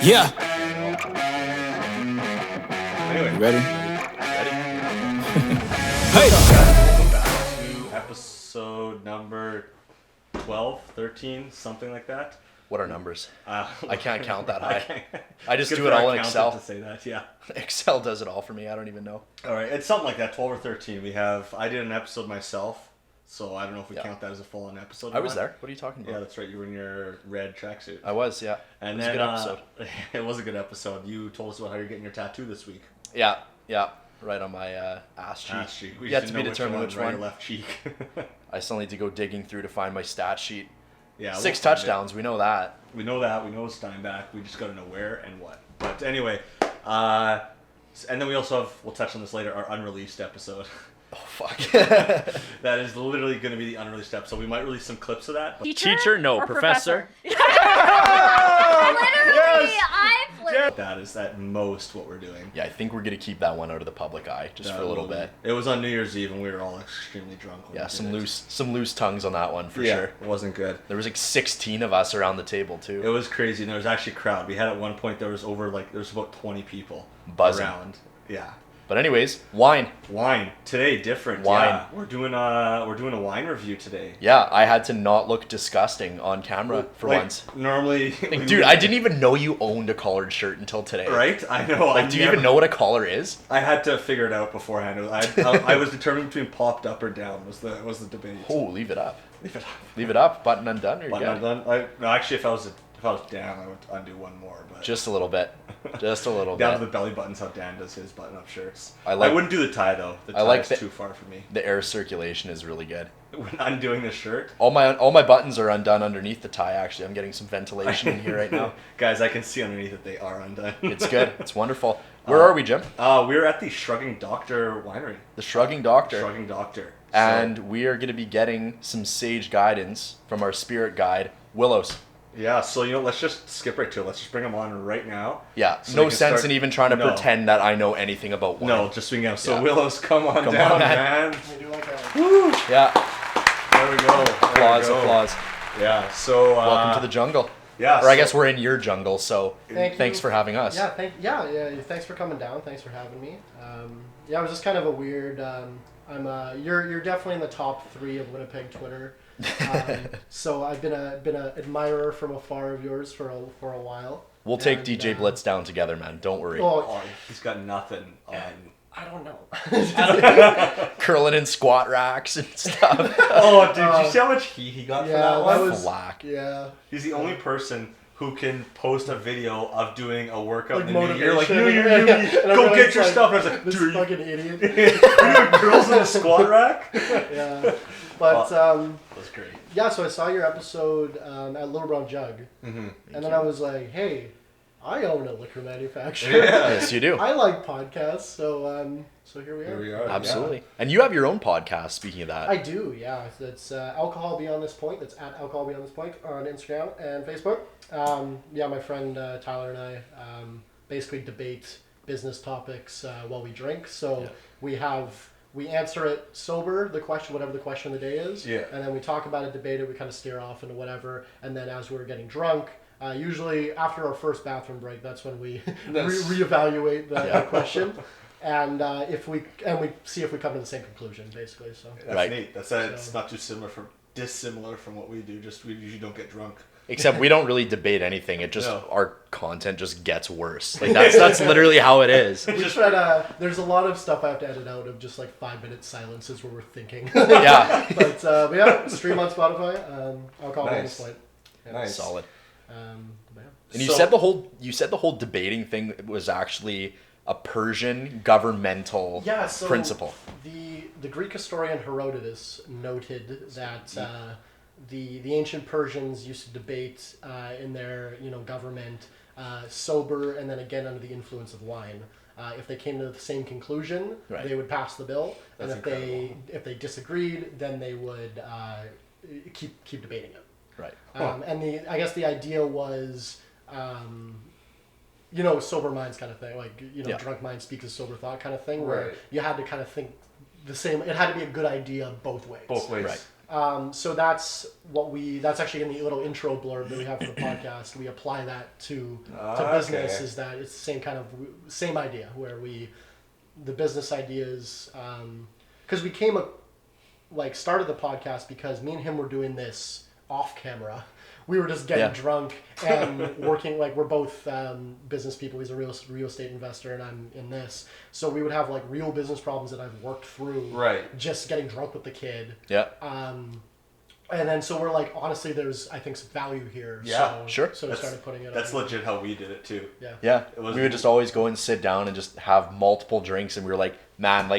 Yeah. Anyway, Ready? Hey. Hey. Back to episode number 12, 13, something like that. What are numbers? I can't count that I high. can't- I just Good do for it all our in accountant Excel. To say that, yeah. Excel does it all for me. I don't even know. All right, it's something like that. 12 or 13. I did an episode myself, so I don't know if we count that as a full-on episode. I was there. What are you talking about? Yeah, that's right. You were in your red tracksuit. I was, yeah. And it was then a good episode. it was a good episode. You told us about how you're getting your tattoo this week. Yeah. Right on my ass cheek. Ass cheek. We Yet should to know be determined which right one. or left cheek. I still need to go digging through to find my stat sheet. Yeah. 6 touchdowns. We know that. We know that. We know Steinbach. We just got to know where and what. But anyway, and then we also have, we'll touch on this later, our unreleased episode. Oh, fuck. That is literally going to be the unreleased episode. We might release some clips of that. But Teacher? No. Or Professor? Literally, I flipped. that is at most what we're doing. Yeah, I think we're going to keep that one out of the public eye just for a little bit. It was on New Year's Eve and we were all extremely drunk. when Yeah, we did some loose tongues on that one for it. sure. It wasn't good. There was like 16 of us around the table too. It was crazy, and there was actually a crowd. We had at one point there was about 20 people Buzzing. around. Yeah. But anyways, wine. Wine today different. Wine. Yeah. We're doing a wine review today. Yeah, I had to not look disgusting on camera for Like, once. Normally, Like, dude, I didn't even know you owned a collared shirt until today. Right? I know. Like, do you even know what a collar is? I had to figure it out beforehand. I was determined between popped up or down was the debate. Oh, leave it up. Leave it up. Leave it up. Button undone. Or But you I'm good? done. No, actually, if I was down, I would undo one more. But Just a little bit. Just a little down bit. to the belly buttons, how Dan does his button-up shirts. I I wouldn't do the tie though. The tie like is the- too far for me. The air circulation is really good. When undoing the shirt, All my buttons are undone underneath the tie. Actually, I'm getting some ventilation in here right now. guys, I can see underneath that they are undone. It's good. It's wonderful. Where are we, Jim? We're at the Shrugging Doctor Winery. The Shrugging Doctor. Shrugging Doctor. And we are going to be getting some sage guidance from our spirit guide, Willows. Yeah, so let's just skip right to it. Let's just bring them on right now. Yeah, So no we can sense start- in even trying to No. pretend that I know anything about wine. No, just swing out. So Yeah. Willows, come on Come down, on, man. man. Yeah, There we go. applause, applause. Yeah. So Welcome to the jungle. yeah. Or I guess we're in your jungle, so Thank thanks you. for having us. Yeah, thanks for coming down. Thanks for having me. Yeah, it was just kind of a weird. You're definitely in the top 3 of Winnipeg Twitter. So I've been a admirer from afar of yours for a while. We'll take And, DJ Blitz down together, man. Don't worry. Oh, Oh, he's got nothing on. I don't know. Curling in squat racks and stuff. Oh, dude, did you see how much heat he got for yeah, that that one? was- Flack. Yeah. He's the only person who can post a video of doing a workout Like in the new year. Like, motivation. New Year, Yeah, New yeah. Me, And go everyone's get your like, stuff. And I was like, This dude, fucking idiot. you're doing girls in a squat rack? Yeah. But That's great. yeah, so I saw your episode at Little Brown Jug, and then I was like, hey, I own a liquor manufacturer. Yeah. Yes, you do. I like podcasts, so here we are. Here we are. Absolutely. And you have your own podcast, speaking of that. I do, yeah. It's Alcohol Beyond This Point. That's at Alcohol Beyond This Point on Instagram and Facebook. Yeah, my friend Tyler and I basically debate business topics while we drink. So we answer it sober, whatever the question of the day is. Yeah. And then we talk about it, debate it, we kind of steer off into whatever. And then as we're getting drunk, usually after our first bathroom break, that's when we reevaluate the question. And we see if we come to the same conclusion, basically. So That's Right. neat. It's not too dissimilar from what we do. Just we usually don't get drunk. Except we don't really debate anything. It just No. our content just gets worse. Like that's literally how it is. we try to. There's a lot of stuff I have to edit out of just like 5-minute silences where we're thinking. Yeah. But yeah, stream on Spotify. Alcohol Beyond This Nice. Point. Yeah. Nice. Solid. But yeah. And you So- said the whole debating thing was actually a Persian governmental Yeah, so principle. The Greek historian Herodotus noted that the ancient Persians used to debate in their government sober and then again under the influence of wine. If they came to the same conclusion, Right. they would pass the bill, That's and incredible. if they disagreed, then they would keep debating it. Right. And I guess the idea was. Sober minds kind of thing, like Yeah. drunk mind speaks as sober thought kind of thing, where Right. you had to kind of think the same. It had to be a good idea both ways. Both ways. Right. So that's actually in the little intro blurb that we have for the podcast. We apply that to business. Is that it's the same idea where the business ideas, because we started the podcast because me and him were doing this off camera. We were just getting drunk and working, we're both business people. He's a real estate investor and I'm in this. So we would have real business problems that I've worked through. Right. Just getting drunk with the kid. Yeah. And then so we're honestly, there's I think some value here. Yeah, sure. So we started putting it. That's legit how we did it too. Yeah. Yeah. We would just always go and sit down and just have multiple drinks, and we were like, man,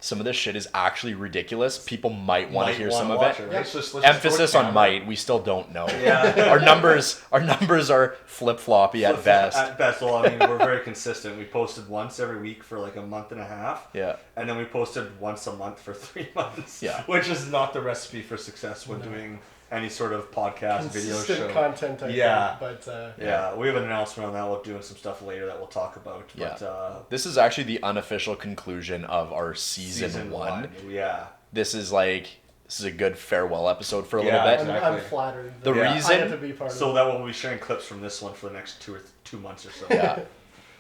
some of this shit is actually ridiculous. People might want to hear some of it. Right? Yeah. Let's Emphasis on might. We still don't know. Yeah. Our numbers are flip-floppy at best. At best, well, I mean, we're very consistent. We posted once every week for a month and a half. Yeah. And then we posted once a month for 3 months. Yeah. Which is not the recipe for success when doing any sort of podcast, video show. Consistent content, I think. But, yeah, we have an announcement on that. We're doing some stuff later that we'll talk about. But, this is actually the unofficial conclusion of our season one. Yeah. This is a good farewell episode for a little bit. Exactly. I'm flattered. The reason- I get to be part So of that we'll be sharing clips from this one for the next 2 months or so. Yeah.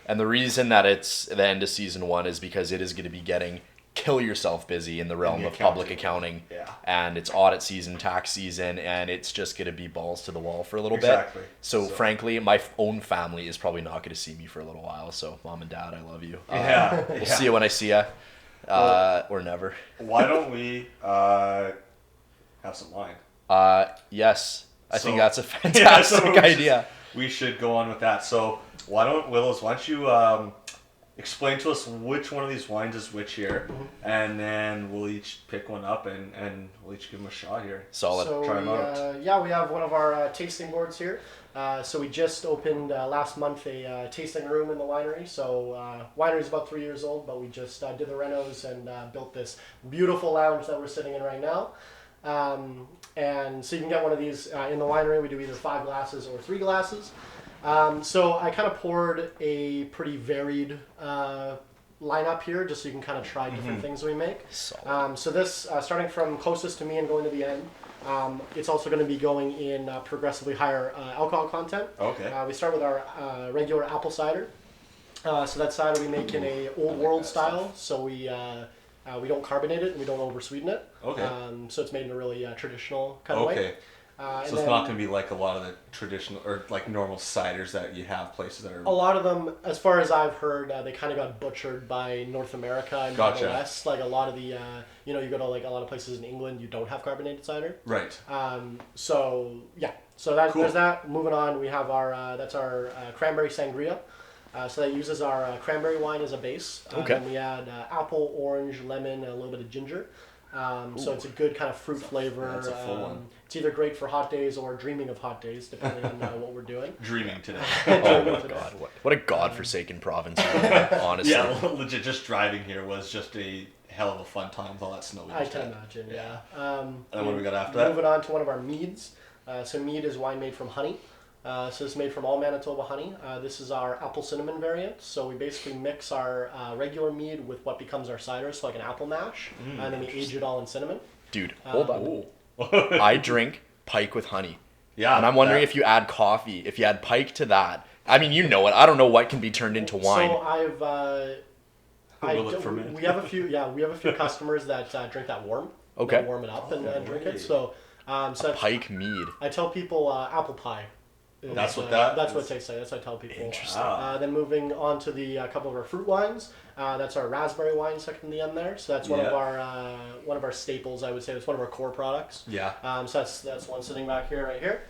And the reason that it's the end of season one is because it is going to be getting kill yourself busy in the realm of public accounting. Yeah. And it's audit season, tax season, and it's just going to be balls to the wall for a little Exactly. bit. So frankly, my own family is probably not going to see me for a little while. So mom and dad, I love you. We'll see you when I see you. Or never. Why don't we have some wine? Yes. I think that's a fantastic idea. We should go on with that. So why don't you explain to us which one of these wines is which here, and then we'll each pick one up and we'll each give them a shot here. Solid. So Try them out. we have one of our tasting boards here. So we just opened last month a tasting room in the winery. So winery is about 3 years old, but we just did the renos and built this beautiful lounge that we're sitting in right now. And so you can get one of these in the winery. We do either 5 glasses or 3 glasses. So I kind of poured a pretty varied lineup here, just so you can kind of try different things we make. So this, starting from closest to me and going to the end, it's also going to be going in progressively higher alcohol content. Okay. We start with our regular apple cider. So that cider we make in a old world style. So we don't carbonate it and we don't over sweeten it. Okay. So it's made in a really traditional kind of way. Okay. So it's not going to be like a lot of the traditional or normal ciders that you have places that are. A lot of them, as far as I've heard, they kind of got butchered by North America and the West. A lot of the, you go to a lot of places in England, you don't have carbonated cider. Right. So that Cool. there's that. Moving on, we have our that's our cranberry sangria. So that uses our cranberry wine as a base. Okay. And we add apple, orange, lemon, and a little bit of ginger. So it's a good kind of fruit flavor. That's a full one. It's either great for hot days or dreaming of hot days, depending on what we're doing. Dreaming today. Oh my god, what a godforsaken province, honestly. Yeah, legit. Just driving here was just a hell of a fun time with all that snow. I can imagine. Yeah. And what do we got after that? Moving on to one of our meads. So mead is wine made from honey. So it's made from all Manitoba honey. This is our apple cinnamon variant. So we basically mix our regular mead with what becomes our cider, so like an apple mash, and then we age it all in cinnamon. Dude, hold on. I drink pike with honey. Yeah. And I'm wondering if you add coffee, if you add pike to that. I mean, you know it. I don't know what can be turned into wine. So Will it ferment? we have a few customers that drink that warm. Okay. That warm it up and drink it. So that's, Pike mead. I tell people apple pie. That's what That's what it tastes like. That's what I tell people. Interesting. Then moving on to the couple of our fruit wines. That's our raspberry wine second in the end there. So that's one of our staples. I would say that's one of our core products. Yeah. So that's one sitting back here, right here.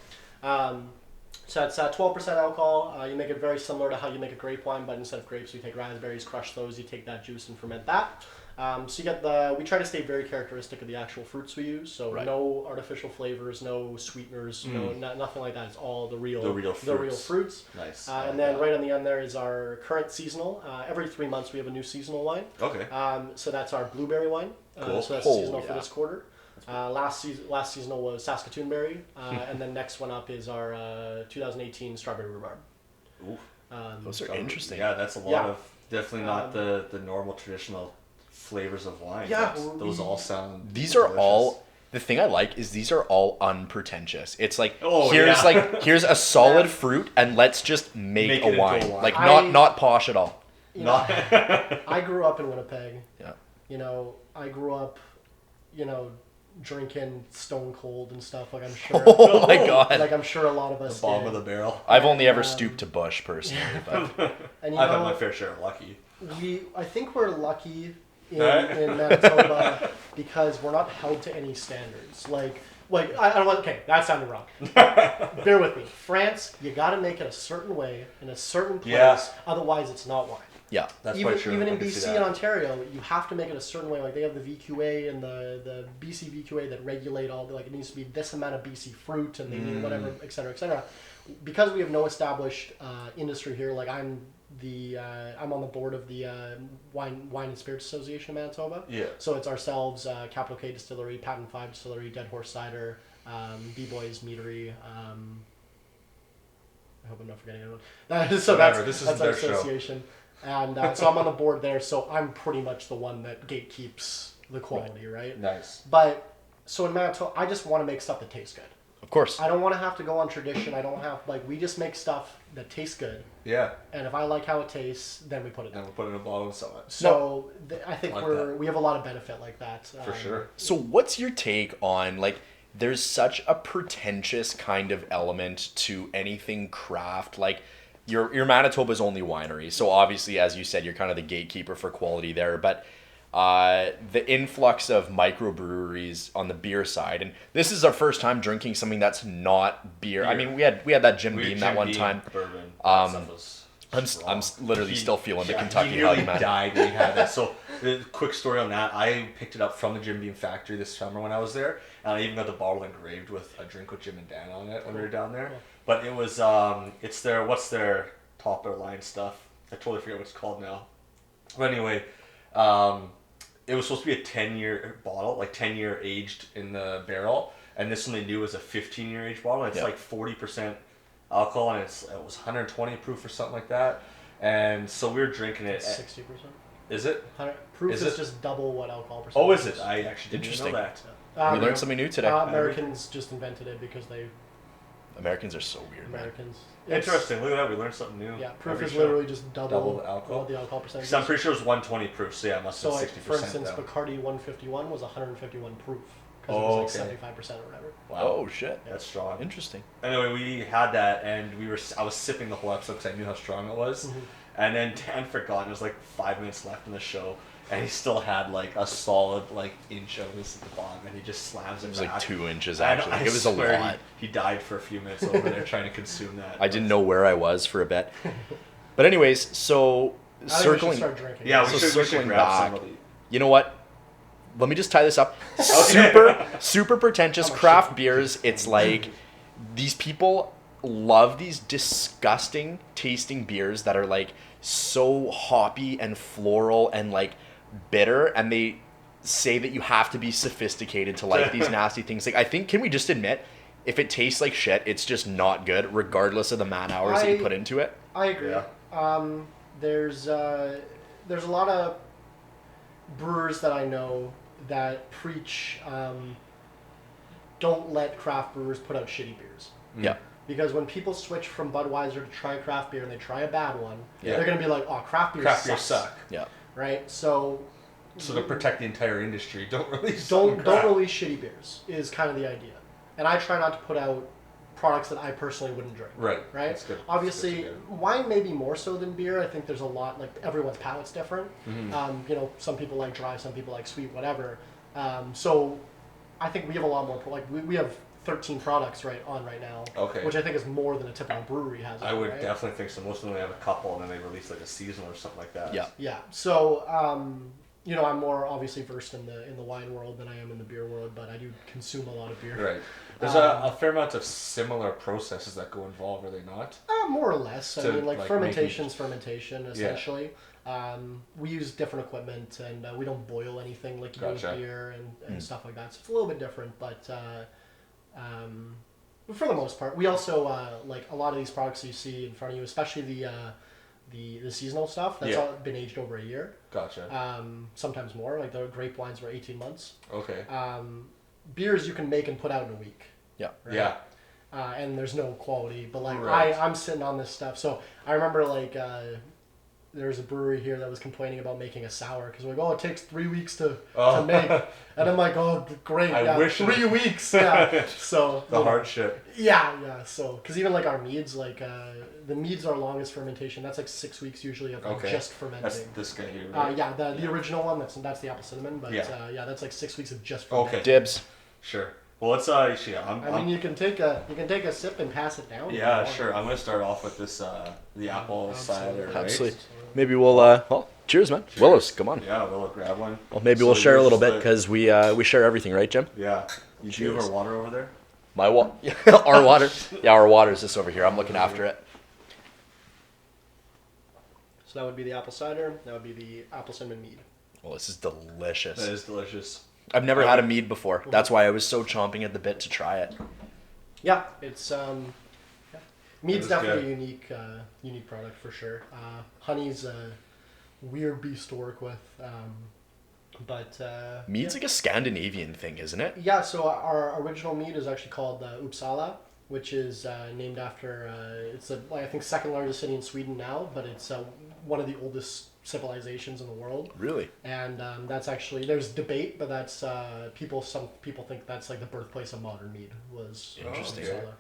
So it's 12% alcohol. You make it very similar to how you make a grape wine, but instead of grapes, you take raspberries, crush those, you take that juice and ferment that. So you get we try to stay very characteristic of the actual fruits we use. So no artificial flavors, no sweeteners, nothing like that. It's all the real fruits. Nice. And then right on the end there is our current seasonal. Every 3 months we have a new seasonal wine. Okay. So that's our blueberry wine. Cool. So that's seasonal for this quarter. Last seasonal was Saskatoon berry, and then next one up is our 2018 strawberry rhubarb. Ooh. Those are interesting. Yeah, that's a lot of definitely not the normal traditional flavors of wine. Yeah, those all sound. These delicious. are all the thing I like is these are all unpretentious. It's like here's a solid fruit and let's just make a wine. Like not posh at all. You know, I grew up in Winnipeg. Yeah. You know, I grew up, drinking Stone Cold and stuff. Like I'm sure. Oh my god. Like I'm sure a lot of us. The bottom of the barrel. I've only ever stooped to Bush personally, but and I've had my fair share of lucky. I think we're lucky in Manitoba because we're not held to any standards. Like I don't want. Okay, that sounded wrong. Bear with me. France, you got to make it a certain way in a certain place. Otherwise, it's not wine. Yeah, that's quite true. Even in BC and Ontario, you have to make it a certain way. Like they have the VQA and the BC VQA that regulate all. Like it needs to be this amount of BC fruit and they need whatever, et cetera, et cetera. Because we have no established industry here. Like I'm on the board of the Wine and Spirits Association of Manitoba. Yeah. So it's ourselves, Capital K Distillery, Patent 5 Distillery, Dead Horse Cider, B-Boys Meadery. I hope I'm not forgetting anyone. That's our association. And so I'm on the board there, so I'm pretty much the one that gatekeeps the quality, right? Nice. But, so in Manitoba, I just want to make stuff that tastes good. Of course. I don't want to have to go on tradition. I don't have, we just make stuff that tastes good. Yeah. And if I like how it tastes, then we put it in. And we'll put it in a bottle and sell it. So I think we have a lot of benefit like that. For sure. So what's your take on, there's such a pretentious kind of element to anything craft, your Manitoba's only winery, so obviously, as you said, you're kind of the gatekeeper for quality there, but the influx of microbreweries on the beer side, and this is our first time drinking something that's not beer. I mean, we had that Jim Beam that one time. Bourbon. I'm literally still feeling the Kentucky he hug, man. Died when he had that. So, quick story on that. I picked it up from the Jim Beam factory this summer when I was there, and I even got the bottle engraved with a drink with Jim and Dan on it when we were down there. But it was what's their top of their line stuff? I totally forget what it's called now. But anyway, it was supposed to be a 10-year bottle, 10-year aged in the barrel, and this one they knew was a 15-year aged bottle. And it's 40% alcohol, and it was 120 proof or something like that. And so we were drinking it. 60%. Is it? Proof is just double what alcohol percentage. Oh, is it? I actually didn't even know that. We learned something new today. Americans just invented it because Americans are so weird, Americans. Interesting. Look at that. We learned something new. Yeah, proof is literally just double the alcohol. The alcohol percentage. So I'm pretty sure it was 120 proof. So yeah, it must have been 60%. For instance, Bacardi 151 was 151 proof because it was 75% or whatever. Wow. Oh shit. That's strong. Interesting. Anyway, we had that, and I was sipping the whole episode because I knew how strong it was. Mm-hmm. And then Dan forgot. It was 5 minutes left in the show. And he still had a solid inch of this at the bottom, and he just slams it back. It was 2 inches actually. It was a lot. He died for a few minutes over there trying to consume that. I didn't know where I was for a bit. But anyways, so circling. Yeah, we should grab back. You know what? Let me just tie this up. Super pretentious craft beers. It's these people love these disgusting tasting beers that are so hoppy and floral and bitter, and they say that you have to be sophisticated to like these nasty things. I think, can we just admit, if it tastes like shit, it's just not good, regardless of the man hours that you put into it? I agree. Yeah. There's a lot of brewers that I know that preach don't let craft brewers put out shitty beers. Yeah. Because when people switch from Budweiser to try craft beer and they try a bad one, they're going to be like, oh, craft beers suck. Yeah. Right? So to protect the entire industry, don't release shitty beers is kind of the idea. And I try not to put out products that I personally wouldn't drink. Right. That's good. Obviously, wine maybe more so than beer. I think there's a lot, everyone's palate's different. Mm-hmm. Some people like dry, some people like sweet, whatever. So I think we have a lot more, we have 13 products right now, which I think is more than a typical brewery has. I would definitely think so. Most of them only have a couple, and then they release a seasonal or something like that. Yeah. So, I'm more obviously versed in the wine world than I am in the beer world, but I do consume a lot of beer. Right. There's a fair amount of similar processes that go involved, are they not? More or less. I mean, fermentation's fermentation, essentially. Yeah. We use different equipment, and we don't boil anything like you do with beer and stuff like that. So it's a little bit different, but for the most part, we also a lot of these products you see in front of you, especially the seasonal stuff. That's all been aged over a year. Gotcha. Sometimes more. The grape wines were 18 months. Okay. beers you can make and put out in a week. Yeah. Right? Yeah. And there's no quality, but like Right. I'm sitting on this stuff. So I remember like there was a brewery here that was complaining about making a sour because we're like, oh, it takes 3 weeks to make, and I'm like, oh, great, I wish 3 weeks, yeah. So The hardship. yeah. So because even like our meads, like the meads are longest fermentation. That's like 6 weeks usually of like, Okay. just fermenting. That's this guy here. Right? Yeah, the original one. That's the apple cinnamon, but Yeah. that's like 6 weeks of just fermenting. Okay. Dibs. Sure. Well, let's I mean, you can take a sip and pass it down. Yeah, sure. I'm gonna start off with this the apple cider. Right? Absolutely. Maybe we'll well, cheers, man. Cheers. Willows, come on. Yeah, we'll grab one. Well, maybe So we'll share a yours little is bit the- because we share everything, right, Jim? Yeah. You do have Cheers. our water over there? Our water. Yeah, our water's just over here. I'm looking after it. So that would be the apple cider. That would be the apple cinnamon mead. Well, this is delicious. That is delicious. I've never had a mead before. That's why I was so chomping at the bit to try it. Yeah, it's mead's is definitely a unique product for sure. Honey's a weird beast to work with, but Mead's like a Scandinavian thing, isn't it? yeah. So our original mead is actually called Uppsala, which is named after it's I think second largest city in Sweden now, but it's one of the oldest civilizations in the world. Really? And that's actually there's debate, but that's some people think that's like the birthplace of modern mead was Interesting. Uppsala.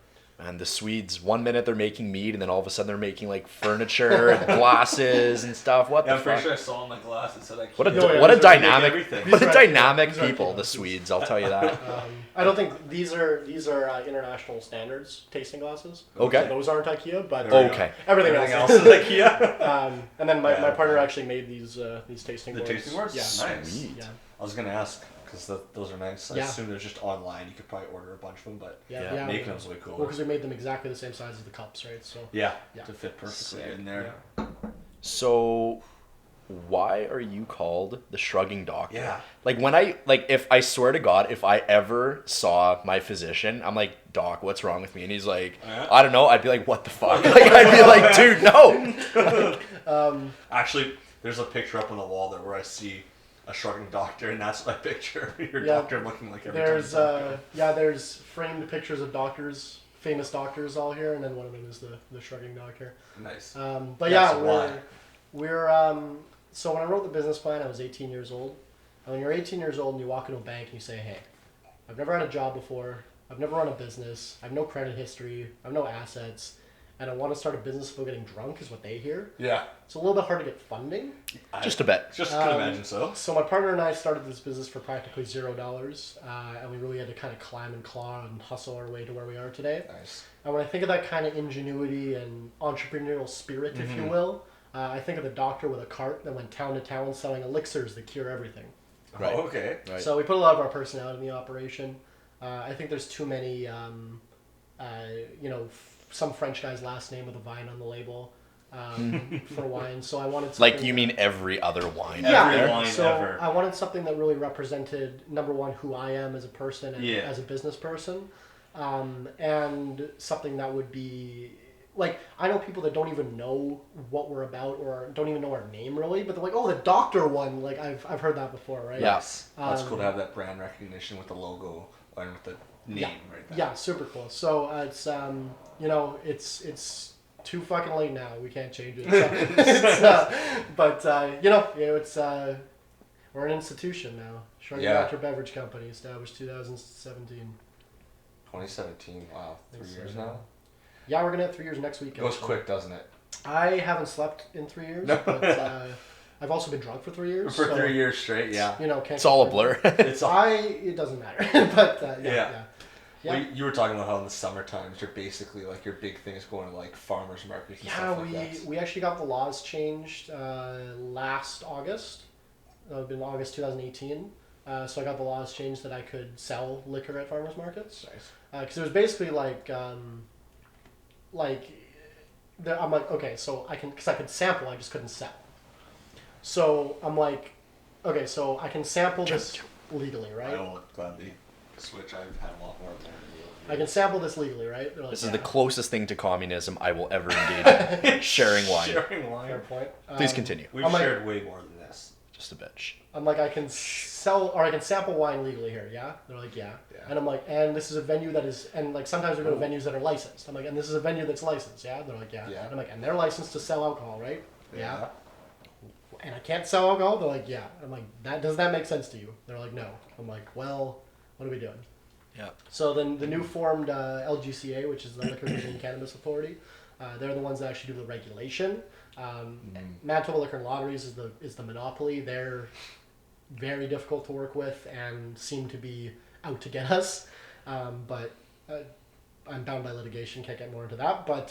And the Swedes, 1 minute they're making mead, and then all of a sudden they're making like furniture and glasses and stuff. What Yeah, the I'm pretty fuck? sure I saw in the glass it said like What a No, yeah, what a these are dynamic everything. what a These are- dynamic these are people, killer. the Swedes. I'll tell you that. I don't think these are international standards tasting glasses. Okay. So those aren't IKEA, but There we Okay. everything Everything else. else is IKEA. And then my Yeah. partner actually made these tasting The boards. tasting boards? Yeah. Nice. Sweet. Yeah. I was gonna ask because those are nice. I Yeah. assume they're just online. You could probably order a bunch of them, but Yeah. Yeah. Yeah. making them's way cool. Well, because we made them exactly the same size as the cups, right? So. Yeah, Yeah. to fit perfectly Sick. in there. So why are you called the Shrugging Doctor? Yeah. Like when if I swear to God, if I ever saw my physician, I'm like, Doc, what's wrong with me? And he's like, Yeah. I don't know. I'd be like, what the fuck? Like I'd be like, dude, no. Actually, there's a picture up on the wall there where I see a shrugging doctor, and that's my picture. Your Yeah. doctor looking like every There's time. there's framed pictures of doctors, famous doctors all here, and then one of them is the shrugging doctor. Nice. But Yeah, yeah, so why? we're so when I wrote the business plan, I was 18 years old. And when you're 18 years old and you walk into a bank and you say, hey, I've never had a job before, I've never run a business, I have no credit history, I have no assets, and I want to start a business without getting drunk is what they hear. Yeah. It's a little bit hard to get funding. Just a bit. Just could imagine so. So my partner and I started this business for practically $0, and we really had to kind of climb and claw and hustle our way to where we are today. Nice. And when I think of that kind of ingenuity and entrepreneurial spirit, if you will, I think of the doctor with a cart that went town to town selling elixirs that cure everything. Right. Oh, okay. Right. So we put a lot of our personality in the operation. I think there's too many, some French guy's last name with a vine on the label for wine. So I wanted something Like you mean every other wine? yeah, Every wine so ever. I wanted something that really represented number one who I am as a person and Yeah. as a business person, and something that would be like I know people that don't even know what we're about or don't even know our name really, but they're like, oh, the doctor one. Like I've heard that before, right? Yes. That's cool to have that brand recognition with the logo and with the name right there. Yeah, super cool. So it's it's too fucking late now. We can't change it. So, it's we're an institution now. Shrugging Yeah. Doctor Beverage Company, established 2017. 2017. Wow. 3 Yes, years sir. now. Yeah, we're gonna have 3 years next week. It goes actually. quick, doesn't it? I haven't slept in 3 years, No. but I've also been drunk for 3 years. For so, 3 years straight, yeah. can't It's all a complain. blur. It's all. It doesn't matter, but yeah. Well, you were talking about how in the summer times you're basically like your big thing is going to like farmers markets and Yeah, stuff like that. we actually got the laws changed last August. It would have been August 2018. So I got the laws changed that I could sell liquor at farmers markets. Nice. Because it was basically I'm like, okay, so I could sample, I just couldn't sell. So I'm like, okay, so I can sample this legally, I right? will gladly switch. I've had a lot more of I can sample this legally, right? They're like, This is yeah, the closest thing to communism I will ever engage in. Sharing wine. Sharing wine. fair point. Please continue. We've I'm like- shared way more than this. Just a bitch. I'm like, I can sell or I can sample wine legally here, yeah? They're like, yeah. And I'm like, and this is a venue that is, and like sometimes we go to venues that are licensed. I'm like, and this is a venue that's licensed, yeah? They're like, yeah. And I'm like, and they're licensed to sell alcohol, right? Yeah. And I can't sell alcohol? They're like, yeah. I'm like, does that make sense to you? They're like, no. I'm like, well, what are we doing? Yeah. So then the new formed LGCA, which is the Liquor and Cannabis Authority, they're the ones that actually do the regulation. Manitoba Liquor and Lotteries is the monopoly. They're very difficult to work with and seem to be out to get us. But I'm bound by litigation, can't get more into that. But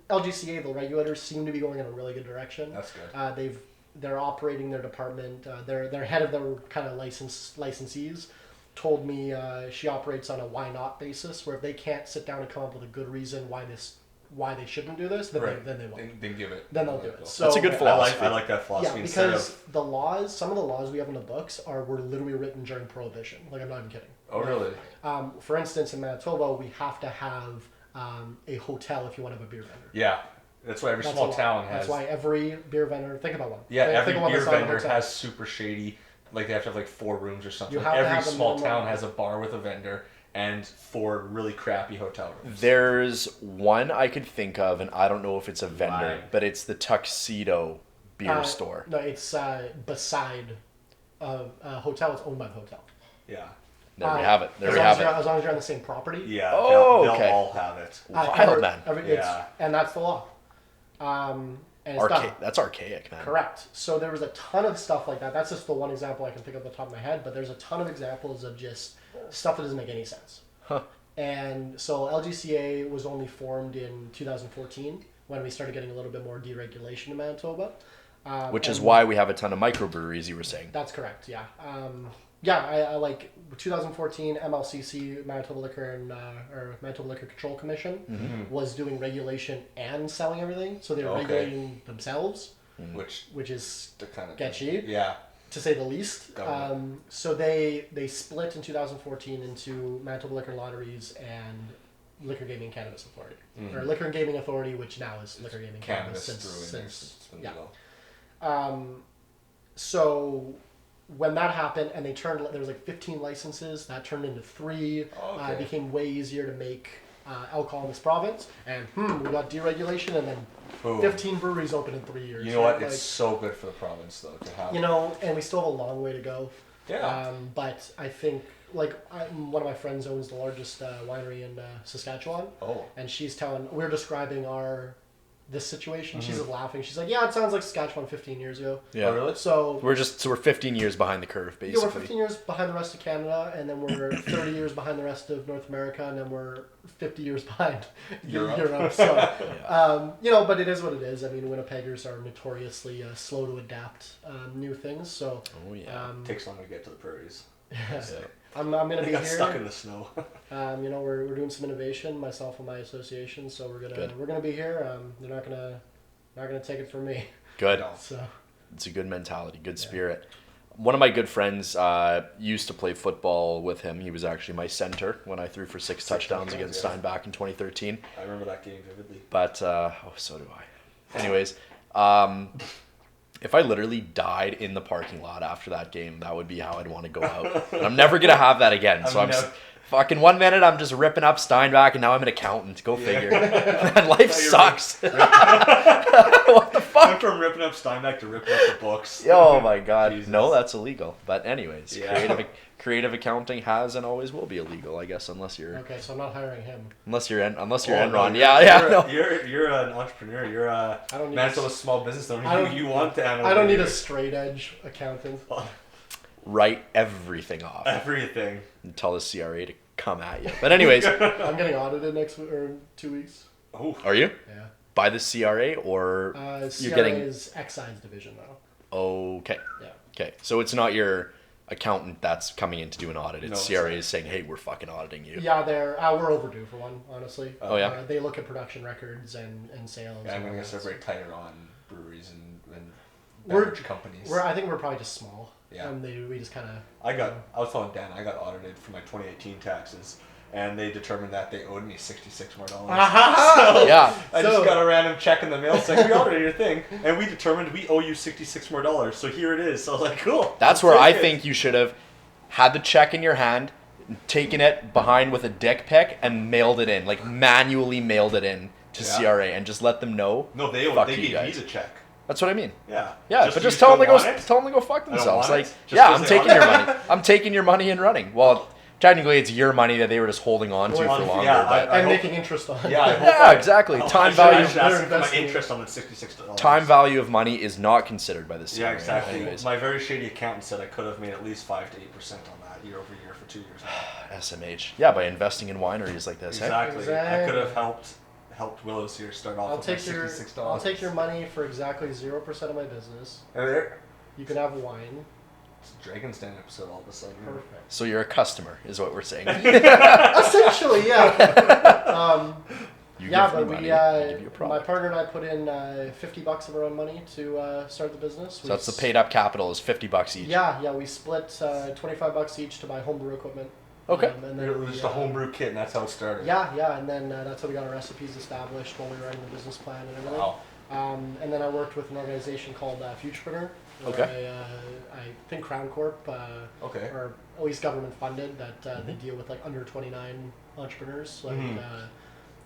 LGCA, the regulators, seem to be going in a really good direction. That's good. They're operating their department. Their head of their kind of licensees told me she operates on a why not basis, where if they can't sit down and come up with a good reason why they shouldn't do this, then they won't. Then give it. Then they'll do it. So that's a good philosophy. I like that philosophy. Yeah, because some of the laws we have in the books were literally written during Prohibition. Like, I'm not even kidding. Oh, really? For instance, in Manitoba, we have to have a hotel if you want to have a beer vendor. Yeah. That's why every small town has. That's why every beer vendor. Think about one. Yeah, every beer vendor hotel. has super shady. Like, they have to have like 4 rooms or something. You have to Every have a small minimum. town has a bar with a vendor and 4 really crappy hotel rooms. There's one I could think of, and I don't know if it's a vendor, Why? but it's the Tuxedo beer store. No, it's beside a hotel. It's owned by the hotel. Yeah. There we have it. There we as have it. As long as you're on the same property. Yeah. Oh, they'll okay. all have it. Wild, man. And that's the law. And it's done. That's archaic, man. Correct. So there was a ton of stuff like that. That's just the one example I can pick up the top of my head, but there's a ton of examples of just stuff that doesn't make any sense. Huh. And so LGCA was only formed in 2014 when we started getting a little bit more deregulation in Manitoba. Which is why we have a ton of microbreweries, you were saying. That's correct, yeah. I like 2014 MLCC, Manitoba Liquor and or Manitoba Liquor Control Commission was doing regulation and selling everything, so they were regulating themselves, which is kind of sketchy, yeah, to say the least. So they split in 2014 into Manitoba Liquor and Lotteries and Liquor Gaming Cannabis Authority, or Liquor and Gaming Authority, which now is Liquor Gaming Cannabis since yeah. So when that happened, and there was like 15 licenses, that turned into 3. It became way easier to make alcohol in this province, and we got deregulation, and then 15 breweries open in 3 years. You know what? It's so good for the province, though, to have. And we still have a long way to go. Yeah. But I think, one of my friends owns the largest winery in Saskatchewan. Oh. And we're describing this situation. She's just laughing. She's like, yeah, it sounds like Saskatchewan 15 years ago. Yeah. Oh, really? So we're 15 years behind the curve, basically. Yeah, we're 15 years behind the rest of Canada, and then we're 30 years behind the rest of North America, and then we're 50 years behind Europe. So, but it is what it is. I mean, Winnipeggers are notoriously slow to adapt new things. So, it takes long to get to the prairies. I'm going to be here. Stuck in the snow. We're doing some innovation, myself and my association. So we're gonna be here. They're not gonna take it from me. Good. So it's a good mentality, good spirit. One of my good friends used to play football with him. He was actually my center when I threw for 6 touchdowns against Steinbach in 2013. I remember that game vividly. But so do I. Anyways, if I literally died in the parking lot after that game, that would be how I'd want to go out. And I'm never gonna have that again. So I'm fucking 1 minute I'm just ripping up Steinbach, and now I'm an accountant. Go figure. Man, life sucks. What the fuck? Went from ripping up Steinbach to ripping up the books. Oh my god. Jesus. No, that's illegal. But anyways, creative accounting has and always will be illegal, I guess, unless you're okay. So I'm not hiring him. Unless you're Enron. No, you're an entrepreneur. You're a Manitoba small business owner. You want to analyze. I don't need a straight edge accountant. Write everything off. Everything. And tell the CRA to come at you. But anyways, I'm getting audited next or 2 weeks. Oh. Are you? Yeah. By the CRA or CRA you're getting is excise division though. Okay. Yeah. Okay. So it's not your accountant that's coming in to do an audit. It's CRA is saying, "Hey, we're fucking auditing you." Yeah, we're overdue for one, honestly. Oh yeah. They look at production records and sales. Yeah, I'm gonna get separate tighter on breweries and beverage companies. I think we're probably just small. Yeah. We just kind of. I was telling Dan, I got audited for my 2018 taxes, and they determined that they owed me $66 more. Aha! Yeah. I just got a random check in the mail saying, we ordered your thing, and we determined we owe you $66 more, so here it is. So I was like, cool. That's where I think you should have had the check in your hand, taken it behind with a dick pic, and mailed it in. Like, manually mailed it in to CRA and just let them know. No, they fuck gave you me guys. the check. That's what I mean. Yeah. Yeah, but just tell them to go fuck themselves. Like, yeah, I'm taking your money. I'm taking your money and running. Well, technically, it's your money that they were just holding on to for longer. Yeah, and making interest on it. Yeah, exactly. Time value. My interest on the $66. Time value of money is not considered by the CRA. Yeah, exactly. Anyways. My very shady accountant said I could have made at least 5 to 8% on that year over year for 2 years now. SMH. Yeah, by investing in wineries like this. Exactly. Hey? I could have helped Willows here start off with $66. I'll take your money for exactly 0% of my business. And there, You can have wine. it's a Dragon's Den episode all of a sudden. Perfect. So you're a customer, is what we're saying. Essentially, yeah. You Yeah, give me but money, I give you a my product. partner and I put in $50 of our own money to start the business. So that's the paid up capital is $50 each. Yeah, we split $25 each to buy homebrew equipment. Okay. And It was just a homebrew kit, and that's how it started. Yeah, and then that's how we got our recipes established while we were writing the business plan and everything. Wow. And then I worked with an organization called Futurepreneur. Okay. I think Crown Corp, Okay. or at least government funded, that they deal with like under 29 entrepreneurs. Like,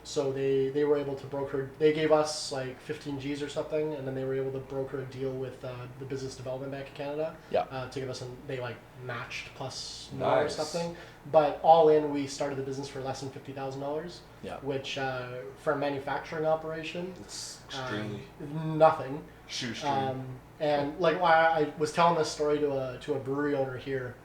so they were able to broker. They gave us like 15 G's or something, and then they were able to broker a deal with the Business Development Bank of Canada. Yeah. To give us they like matched plus more or Nice. something. But all in, we started the business for less than $50,000. Yeah. Which for a manufacturing operation, It's extremely nothing. shoestring. And like I was telling this story to a brewery owner here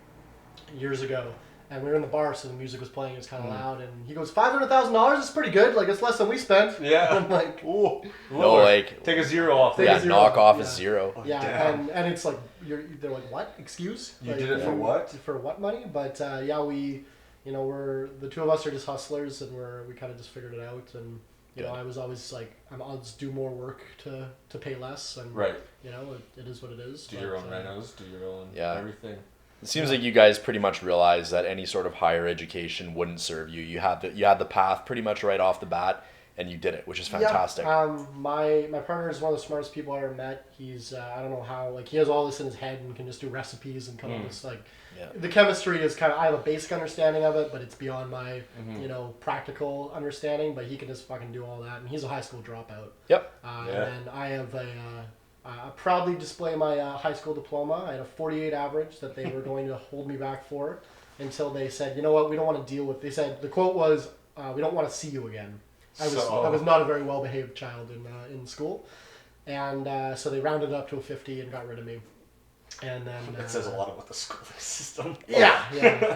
years ago, and we were in the bar, so the music was playing. It was kind of loud, and he goes, $500,000 is pretty good. Like, it's less than we spent. Yeah. I'm like, Ooh. No, like, Take a zero off. Take yeah, a zero. knock off Yeah. is zero. Oh, yeah, damn. and it's like they're like, what? Excuse? You Like, did it for what? For what money? But yeah, we, we're the two of us are just hustlers, and we kind of just figured it out. And you know, I was always like, I'll just do more work to pay less, and Right. it is what it is. Do your own renos, do your own everything. It seems like you guys pretty much realized that any sort of higher education wouldn't serve you. You had the path pretty much right off the bat, and you did it, which is fantastic. Yeah, my partner is one of the smartest people I ever met. He's I don't know how, like, he has all this in his head and can just do recipes and come up with like the chemistry is kind of, I have a basic understanding of it, but it's beyond my practical understanding. But he can just fucking do all that, and he's a high school dropout. Yep. And then I have I proudly display my high school diploma. I had a 48 average that they were going to hold me back for until they said, you know what, we don't want to deal with. They said the quote was, "We don't want to see you again." I was not a very well behaved child in school, and so they rounded it up to a 50 and got rid of me. And then That says a lot about the schooling system. Yeah,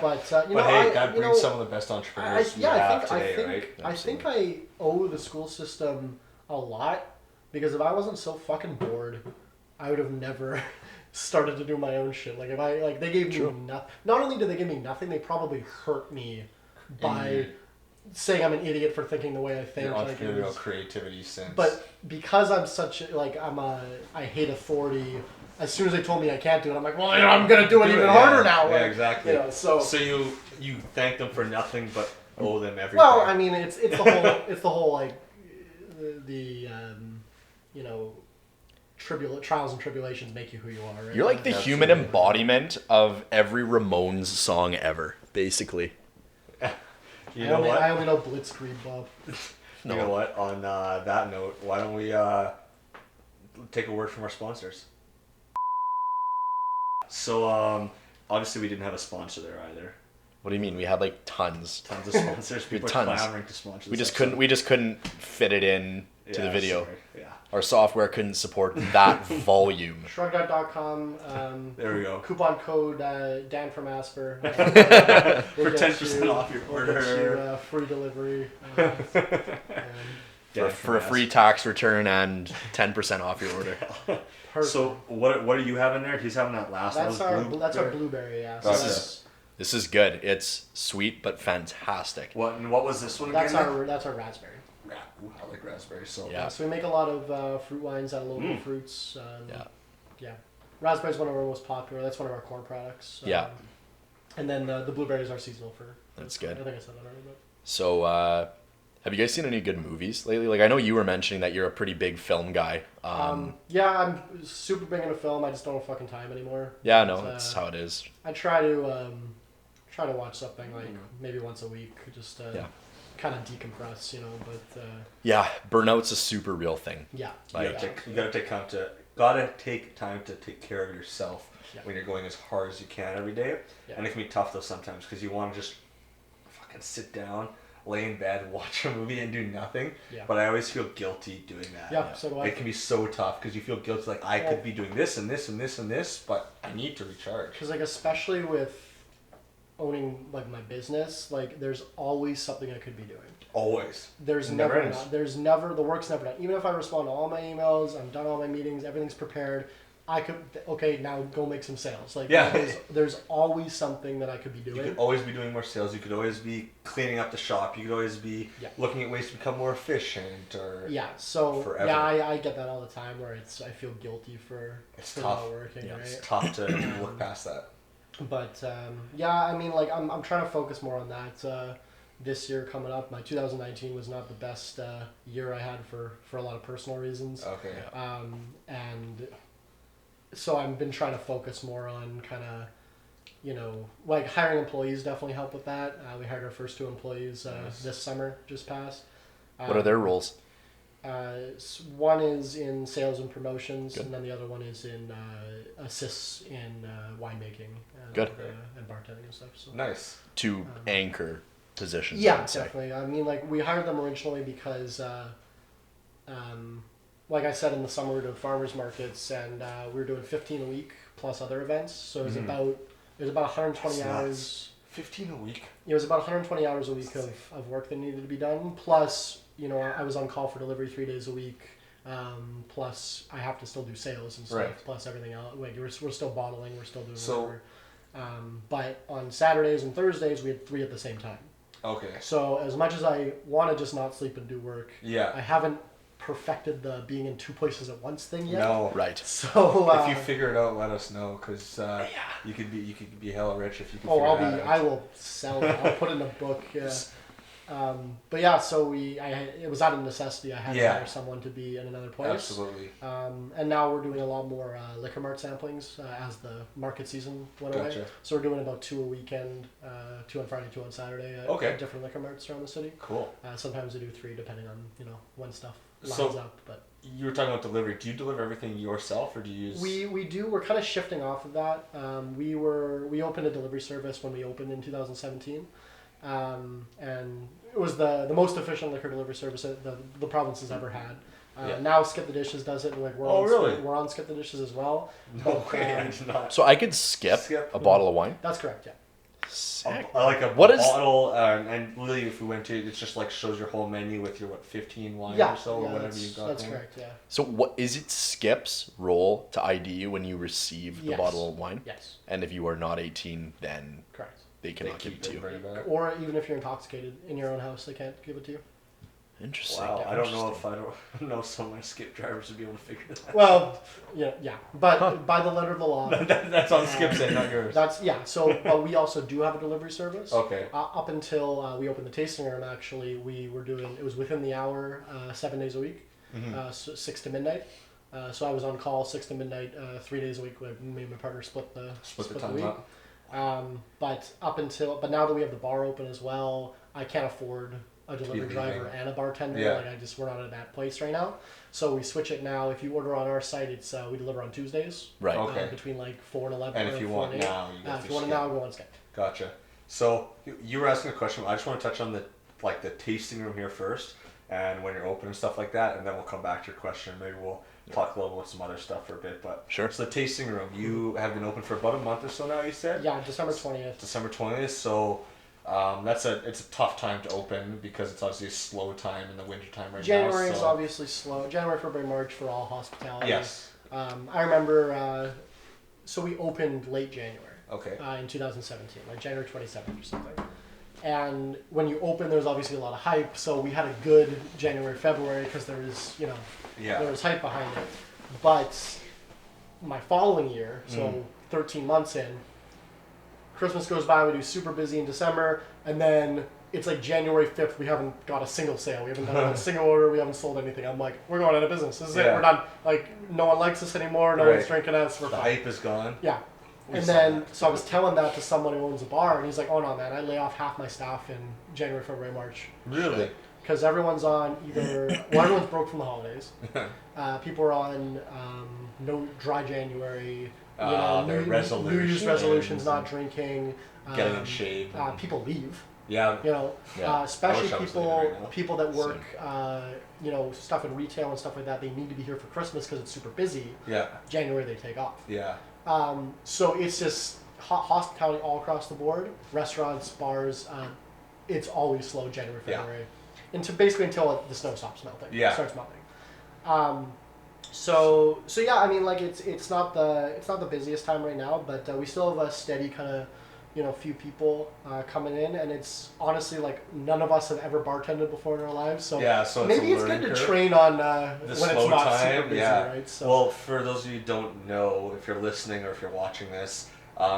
but But hey, that brings some of the best entrepreneurs we have today, right? I think I owe the school system a lot, because if I wasn't so fucking bored, I would have never started to do my own shit. Like, if I they gave me nothing. Not only did they give me nothing, they probably hurt me by saying I'm an idiot for thinking the way I think. Your Like, entrepreneurial creativity sense. but because I'm such I hate authority. As soon as they told me I can't do it, I'm like, well, I'm gonna do it even harder now. Yeah, Like, exactly. So you thank them for nothing, but owe them everything. well, I mean, it's the whole like the trials and tribulations make you who you are. Right? You're like the human embodiment of every Ramones song ever, basically. You know what? I only know Blitzkrieg, Bob. You know what? On that note, why don't we take a word from our sponsors? So obviously we didn't have a sponsor there either. What do you mean? We had like tons. Tons of sponsors. People are tons. clamoring to sponsor. We just couldn't fit it in to the video. Sorry. Yeah. Our software couldn't support that volume. Shrugging.com. There we go. Coupon code Dan from Asper. For 10% off your We'll get you, order. free delivery. For a free tax return and 10% off your order. Perfect. So what are you having there? He's having that last That's one. our blueberry. Yeah. So Gotcha. This is good. It's sweet but fantastic. And what was this one that's again? that's our raspberry. Ooh, I like raspberry. So Yeah. So we make a lot of fruit wines out of local fruits. Yeah. Raspberry is one of our most popular. That's one of our core products. Yeah. And then the blueberries are seasonal for. That's good. I think I said that already. But. So, have you guys seen any good movies lately? Like, I know you were mentioning that you're a pretty big film guy. Yeah, I'm super big into film. I just don't have fucking time anymore. Yeah, no, that's how it is. I try to watch something like maybe once a week, just kind of decompress, you know. But yeah, burnout's a super real thing. yeah, Like, You gotta take time to take care of yourself when you're going as hard as you can every day. Yeah. And it can be tough though sometimes because you want to just fucking sit down, lay in bed, watch a movie, and do nothing. Yeah. But I always feel guilty doing that. Yeah, so do I. It can be so tough because you feel guilty, like I could be doing this and this and this and this, but I need to recharge. Because like especially with owning like my business, like there's always something I could be doing. Always. There's It never never ends. not. There's never the work's never done. Even if I respond to all my emails, I'm done all my meetings, everything's prepared. I could now go make some sales. Like there's always something that I could be doing. You could always be doing more sales. You could always be cleaning up the shop. You could always be looking at ways to become more efficient. Or So forever. yeah, I get that all the time where I feel guilty for tough. not working. Yeah, right? it's tough to look past that. But yeah, I mean, like I'm trying to focus more on that. This year coming up, my 2019 was not the best year I had for a lot of personal reasons. Okay. And so I've been trying to focus more on kind of, you know, like hiring employees definitely helped with that. We hired our first 2 employees this summer, just passed. what are their roles? One is in sales and promotions, Good. and then the other one is in assists in winemaking and, Good. And bartending and stuff. So. Nice. 2 anchor positions. I Yeah, would say. definitely. I mean, like we hired them originally because, like I said, in the summer we were doing farmers markets, and we were doing 15 a week plus other events. So it was about 120 That's hours. nuts. 15 a week. It was about 120 hours a week of work that needed to be done. Plus, you know, I was on call for delivery 3 days a week. Plus, I have to still do sales and stuff. Right. Plus everything else. Like we're still bottling. We're still doing So- whatever. But on Saturdays and Thursdays, we had 3 at the same time. Okay. So as much as I want to just not sleep and do work, Yeah. I haven't perfected the being in 2 places at once thing yet. No. Right. So If you figure it out, let us know, because you could be hella rich if you can. I will sell it. I'll put it in a book. But yeah, so it was out of necessity. I had to hire someone to be in another place. Absolutely. And now we're doing a lot more liquor mart samplings as the market season went away. Gotcha. So we're doing about 2 a weekend, 2 on Friday, 2 on Saturday at different liquor marts around the city. Cool. Sometimes we do 3 depending on when stuff lines up. But you were talking about delivery. Do you deliver everything yourself, or do you use? we do. We're kind of shifting off of that. We opened a delivery service when we opened in 2017. And it was the most efficient liquor delivery service that the province has ever had. Now Skip the Dishes does it. Like we're on Skip the Dishes as well. No way, I did not. So I could skip a bottle of wine? That's correct. Yeah. Sick. Like a What is- bottle, and really, if we went to, it's just like shows your whole menu with your 15 wines or so, or whatever that's, you got. That's there. correct. Yeah. So what is it Skip's role to ID you when you receive the Yes. bottle of wine? Yes. And if you are not 18, then Correct. they cannot give it to you. Bring it back. Or even if you're intoxicated in your own house, they can't give it to you. Interesting. Wow, I don't know Interesting. if I don't know some of my Skip drivers would be able to figure that out. Well, yeah. But by the letter of the law. That's on Skip's end, not yours. That's So, but we also do have a delivery service. Okay. Up until we opened the tasting room, actually, we were doing it was within the hour, 7 days a week, so 6 to midnight. So I was on call 6 to midnight, 3 days a week. Me and my partner split the time week. up. But now that we have the bar open as well, I can't afford a delivery leaving. driver and a bartender. Yeah. Like we're not at that place right now. So we switch it now. If you order on our site, it's we deliver on Tuesdays. Right. Okay. Between like 4 and 11. And if or you 4 want and 8. now, you go if through you want it Skip. now, go on Skip. Gotcha. So you were asking a question. I just want to touch on the tasting room here first, and when you're open and stuff like that, and then we'll come back to your question. Maybe we'll talk a little about some other stuff for a bit. But Sure. So the tasting room, you have been open for about a month or so now. You said. Yeah, December 20th. December 20th. So. It's a tough time to open because it's obviously a slow time in the winter time right January now. is obviously slow. January, February, March for all hospitality. Yes. I remember. So we opened late January. Okay. In 2017, like January 27th or something. And when you open, there's obviously a lot of hype. So we had a good January, February because there was, there was hype behind it. But my following year, so 13 months in, Christmas goes by, we do super busy in December, and then it's like January 5th, we haven't got a single sale, we haven't done a single order, we haven't sold anything. I'm like, we're going out of business. This is it. We're done. Like, no one likes us anymore. No one's drinking us. We're the fine. hype is gone. Yeah. And then, so I was telling that to someone who owns a bar, and he's like, oh no, man, I lay off half my staff in January, February, March. Really? Because everyone's on either, well, everyone's broke from the holidays. People are on no dry January, New Year's resolutions, not drinking. Getting in shape. People leave. Yeah. Especially people that work, stuff in retail and stuff like that. They need to be here for Christmas because it's super busy. Yeah. January they take off. Yeah. So it's just hospitality all across the board. Restaurants, bars. It's always slow January, February, until the snow stops melting. Yeah. Starts melting. So yeah, I mean, like it's not the busiest time right now, but we still have a steady kind of few people coming in, and it's honestly like none of us have ever bartended before in our lives, so so maybe it's good to train on when it's not super busy, right? So. Well, for those of you who don't know, if you're listening or if you're watching this,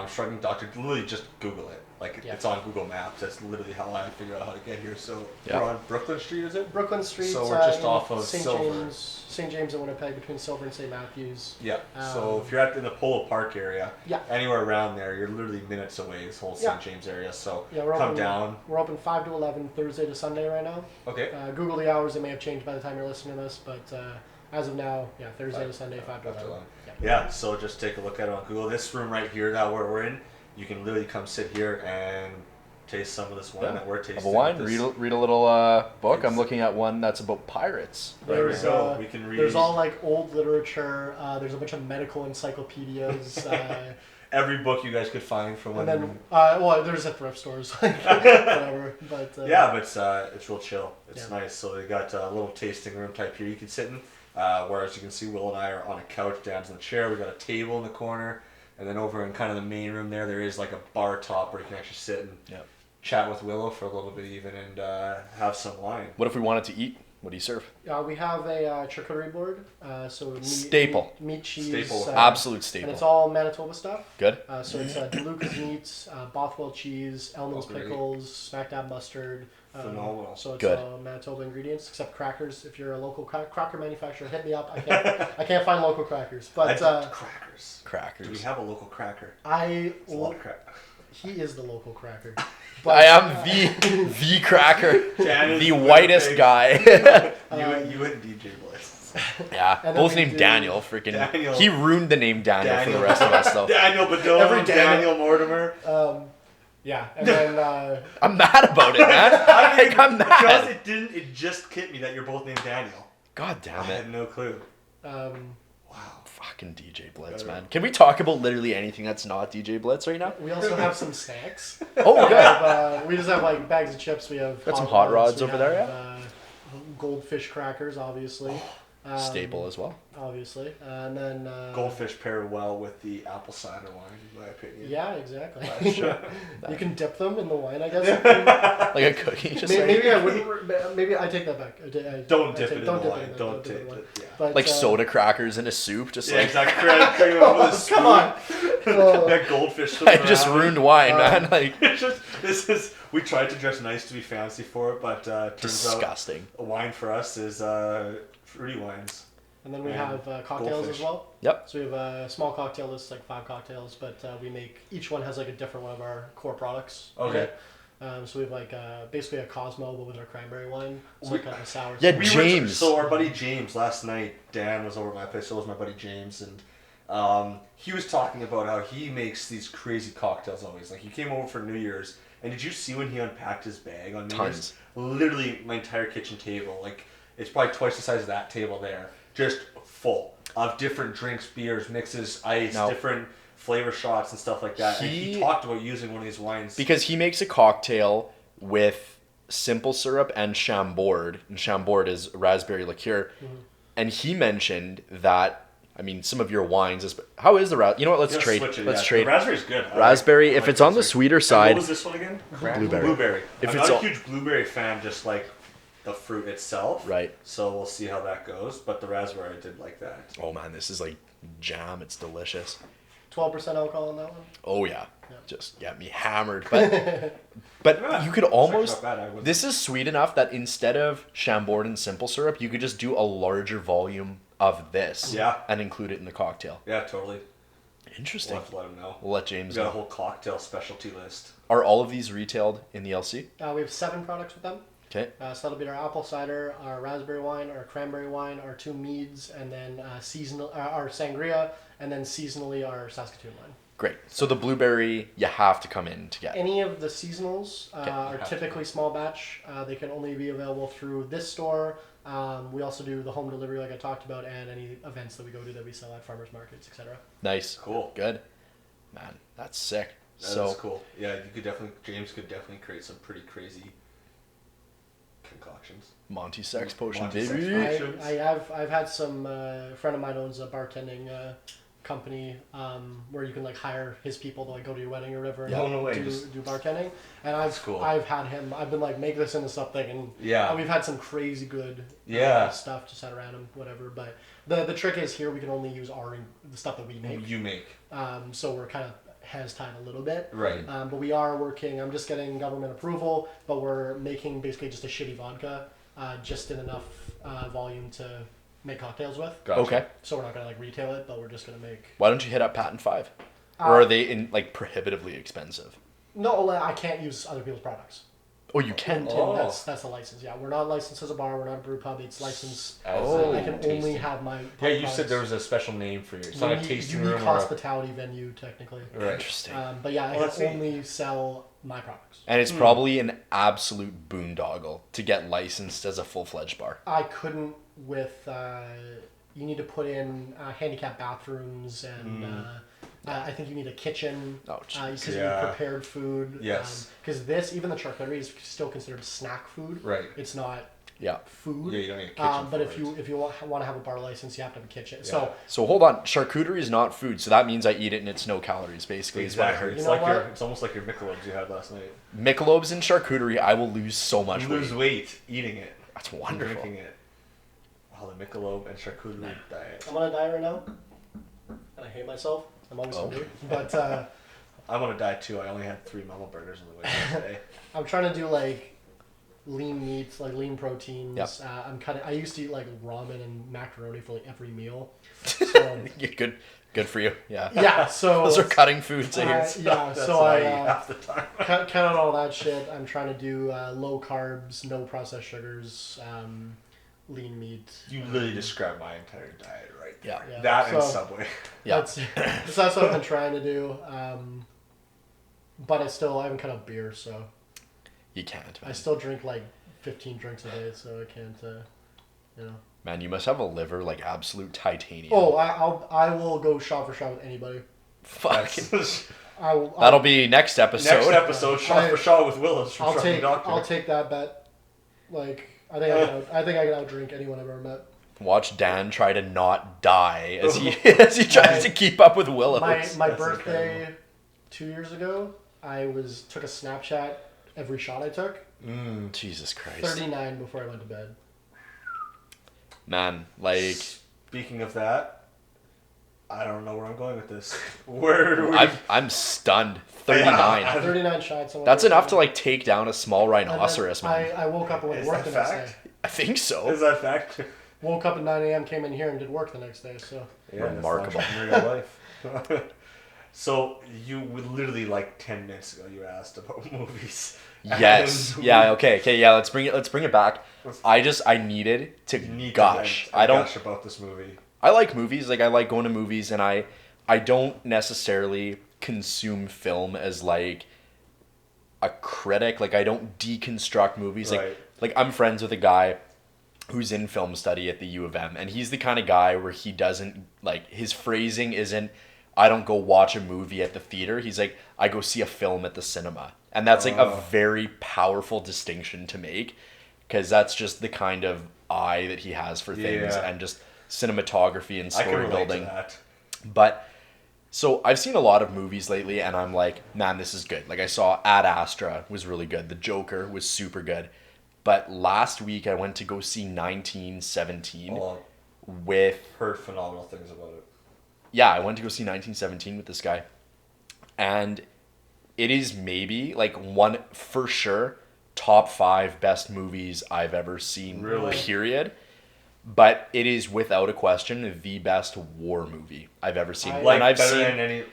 Shrugging Doctor, literally just Google it. Like it's on Google Maps. That's literally how I figured out how to get here. So we're on Brooklyn Street, is it? Brooklyn Street. So we're just off of St. James and Winnipeg, between Silver and St. Matthews. Yeah. So if you're in the Polo Park area, anywhere around there, you're literally minutes away. This whole St. James area. So come down. We're open 5 to 11 Thursday to Sunday right now. Okay. Google the hours. They may have changed by the time you're listening to this, but as of now, Thursday to Sunday, 5 to 11. Yeah. So just take a look at it on Google. This room right here that we're in, you can literally come sit here and taste some of this wine that we're tasting. Have a wine. Read a little book. I'm looking at one that's about pirates. There we go. We can read. There's all like old literature. There's a bunch of medical encyclopedias. Every book you guys could find from. And then, there's at thrift stores, whatever. But but it's real chill. It's nice. So they got a little tasting room type here you can sit in. Whereas you can see Will and I are on a couch down in the chair. We got a table in the corner. And then over in kind of the main room there is like a bar top where you can actually sit and chat with Willow for a little bit even and have some wine. What if we wanted to eat? What do you serve? We have a charcuterie board. Staple. Meat, cheese. Staple. Absolute staple. And it's all Manitoba stuff. Good. So it's DeLuca's meats, Bothwell cheese, Elman's pickles, Smack Dab mustard. Phenomenal. So it's all Manitoba ingredients, except crackers. If you're a local cracker manufacturer, hit me up. I can't find local crackers. But crackers. Do we have a local cracker? He is the local cracker. But I am the cracker, the whitest guy. You and DJ Blitz. Yeah, both named Daniel. Freaking Daniel. He ruined the name Daniel for the rest of us, though. Daniel Badone, Daniel Mortimer. And then I'm mad about it, man. I'm mad. Because it just hit me that you're both named Daniel. God damn it. I had no clue. Wow. Fucking DJ Blitz, man. Can we talk about literally anything that's not DJ Blitz right now? We also have some snacks. Oh, good. We just have like bags of chips. We have got some hot rods over there, goldfish crackers, obviously. Staple as well. Obviously. And then... goldfish pair well with the apple cider wine, in my opinion. Yeah, exactly. You can dip them in the wine, I guess. Like a cookie. Just maybe I wouldn't... Maybe I take that back. Don't dip it in the wine. Don't dip it. Yeah. But, like soda crackers in a soup. Just like... exactly. Come on. That goldfish. I just ruined wine, man. Like we tried to dress nice to be fancy for it, but turns disgusting. out a wine for us is fruity wines. And then we have cocktails as well. Yep. So we have a small cocktail list, like 5 cocktails, but we make, each one has like a different one of our core products. Okay. So we have like basically a Cosmo, but with our cranberry wine. So kind of a sour. Yeah, James. So our buddy James, last night, Dan was over at my place, so was my buddy James, and he was talking about how he makes these crazy cocktails always. Like he came over for New Year's, and did you see when he unpacked his bag on New Year's? Literally my entire kitchen table, like it's probably twice the size of that table there. Just full of different drinks, beers, mixes, ice, different flavor shots and stuff like that. And he talked about using one of these wines. Because he makes a cocktail with simple syrup and Chambord. And Chambord is raspberry liqueur. Mm-hmm. And he mentioned that, I mean, some of your wines is... How is the raspberry? You know what? Let's trade. Let's trade. The raspberry's good. Raspberry, if it's on the sweeter side... And what was this one again? Blueberry. I'm not a huge blueberry fan, just like... the fruit itself. Right. So we'll see how that goes. But the raspberry, I did like that. Oh man, this is like jam. It's delicious. 12% alcohol in that one. Oh yeah. Yeah. Just get me hammered. But you could almost. This is sweet enough that instead of Chambord and simple syrup, you could just do a larger volume of this. Yeah. And include it in the cocktail. Yeah, totally. Interesting. We'll have to let him know. We'll let James We got a know. whole cocktail specialty list. Are all of these retailed in the LC? We have 7 products with them. Okay. So that'll be our apple cider, our raspberry wine, our cranberry wine, our 2 meads, and then seasonal our sangria, and then seasonally our Saskatoon wine. Great. So the blueberry, you have to come in to get. Any of the seasonals are typically small batch. They can only be available through this store. We also do the home delivery, like I talked about, and any events that we go to that we sell at farmers markets, etc. Nice. Cool. Good. Man, that's sick. That's cool. Yeah, James could definitely create some pretty crazy concoctions. Monty Sex Potion, Monty Sex baby. Potion. I've had some friend of mine owns a bartending company where you can like hire his people to like go to your wedding or whatever and Yeah. No way, do bartending. And cool. I've had him. I've been like make this into something, and Yeah. we've had some crazy good stuff just at random whatever. But the trick is here we can only use the stuff that we make. You make. So we're kind of hands tied a little bit. Right. But we are working. I'm just getting government approval, but we're making basically just a shitty vodka, just in enough volume to make cocktails with. Gotcha. Okay. So we're not gonna like retail it, but we're just gonna make. Why don't you hit up Patent 5? Or are they in like prohibitively expensive? No, I can't use other people's products. Oh, you can. Oh. That's a license. Yeah, we're not licensed as a bar. We're not a brew pub. It's licensed. As I can tasting. only have my. Yeah, you products. said there was a special name for you. It's not a tasting unique room or a... hospitality venue technically. Right. Interesting. But yeah, Well, I let's can see. only sell my products. And it's probably an absolute boondoggle to get licensed as a full-fledged bar. I couldn't with. You need to put in handicapped bathrooms and. I think you need a kitchen. Oh, Because jeez. you need prepared food. Yes. Because even the charcuterie is still considered snack food. Right. It's not Yeah. food. Yeah, you don't need a kitchen. But for if you want to have a bar license, you have to have a kitchen. Yeah. So So hold on, charcuterie is not food, so that means I eat it and it's no calories, basically. Is what I Exactly. heard. It's You know like what? it's almost like your Michelobs you had last night. Michelobes and charcuterie, I will lose so much You lose weight. weight eating it. That's and wonderful. Drinking it. Wow, the Michelob and charcuterie diet. I'm on a diet right now, and I hate myself. I'm always hungry, but I'm on a diet too. I only had 3 mama burgers on the way today. I'm trying to do like lean meats, like lean proteins. Yep. I used to eat like ramen and macaroni for like every meal. So Yeah, good for you. Yeah. yeah, so Those are cutting foods. yeah, That's so what I I eat half the time. cut out all that shit. I'm trying to do low carbs, no processed sugars, lean meat. You literally described my entire diet right there. Yeah. Yeah, That and so- Subway. Yeah. That's what I've been trying to do. But I haven't cut out beer, so You can't, I man. still drink like 15 drinks a day, so I can't, you know. Man, you must have a liver like absolute titanium. Oh, I will go shot for shot with anybody. Fuck. That's- That'll be next episode. Next episode, shot for shot with Willis from Shrugging Doctor. I'll take that bet. Like I think I can outdrink anyone I've ever met. Watch Dan try to not die as he as he tries to keep up with Willows. My That's birthday incredible. 2 years ago, I took a Snapchat every shot I took. Jesus Christ. 39 before I went to bed. Man, like Speaking of that, I don't know where I'm going with this. Where do we? I'm stunned. 39. 39 shots. on my That's enough birthday. to like take down a small And then rhinoceros, man. I woke up and went Is to work that the next fact? day. I think so. Is that fact? Woke up at 9 a.m., came in here and did work the next day. So Yeah, Remarkable. That's entrepreneurial life. So you would literally like 10 minutes ago you asked about movies. Yes. And Yeah. Okay. Yeah. Let's bring it back. I needed to we need to gush. vent I don't. gush about this movie. I like movies. Like I like going to movies, and I don't necessarily consume film as like a critic. Like I don't deconstruct movies. Right. Like I'm friends with a guy who's in film study at the U of M, and he's the kind of guy where he doesn't like his phrasing isn't I don't go watch a movie at the theater. He's like I go see a film at the cinema. And that's like a very powerful distinction to make, because that's just the kind of eye that he has for things Yeah. and just cinematography and I can story relate building. to that. But so I've seen a lot of movies lately, and I'm like, man, this is good. Like I saw Ad Astra was really good. The Joker was super good. But last week I went to go see 1917 Well, with heard phenomenal things about it. yeah, I went to go see 1917 with this guy, and it is maybe like one for sure top 5 best movies I've ever seen. Really? Period. But it is without a question the best war movie I've ever seen. I- Like and I've better seen than any.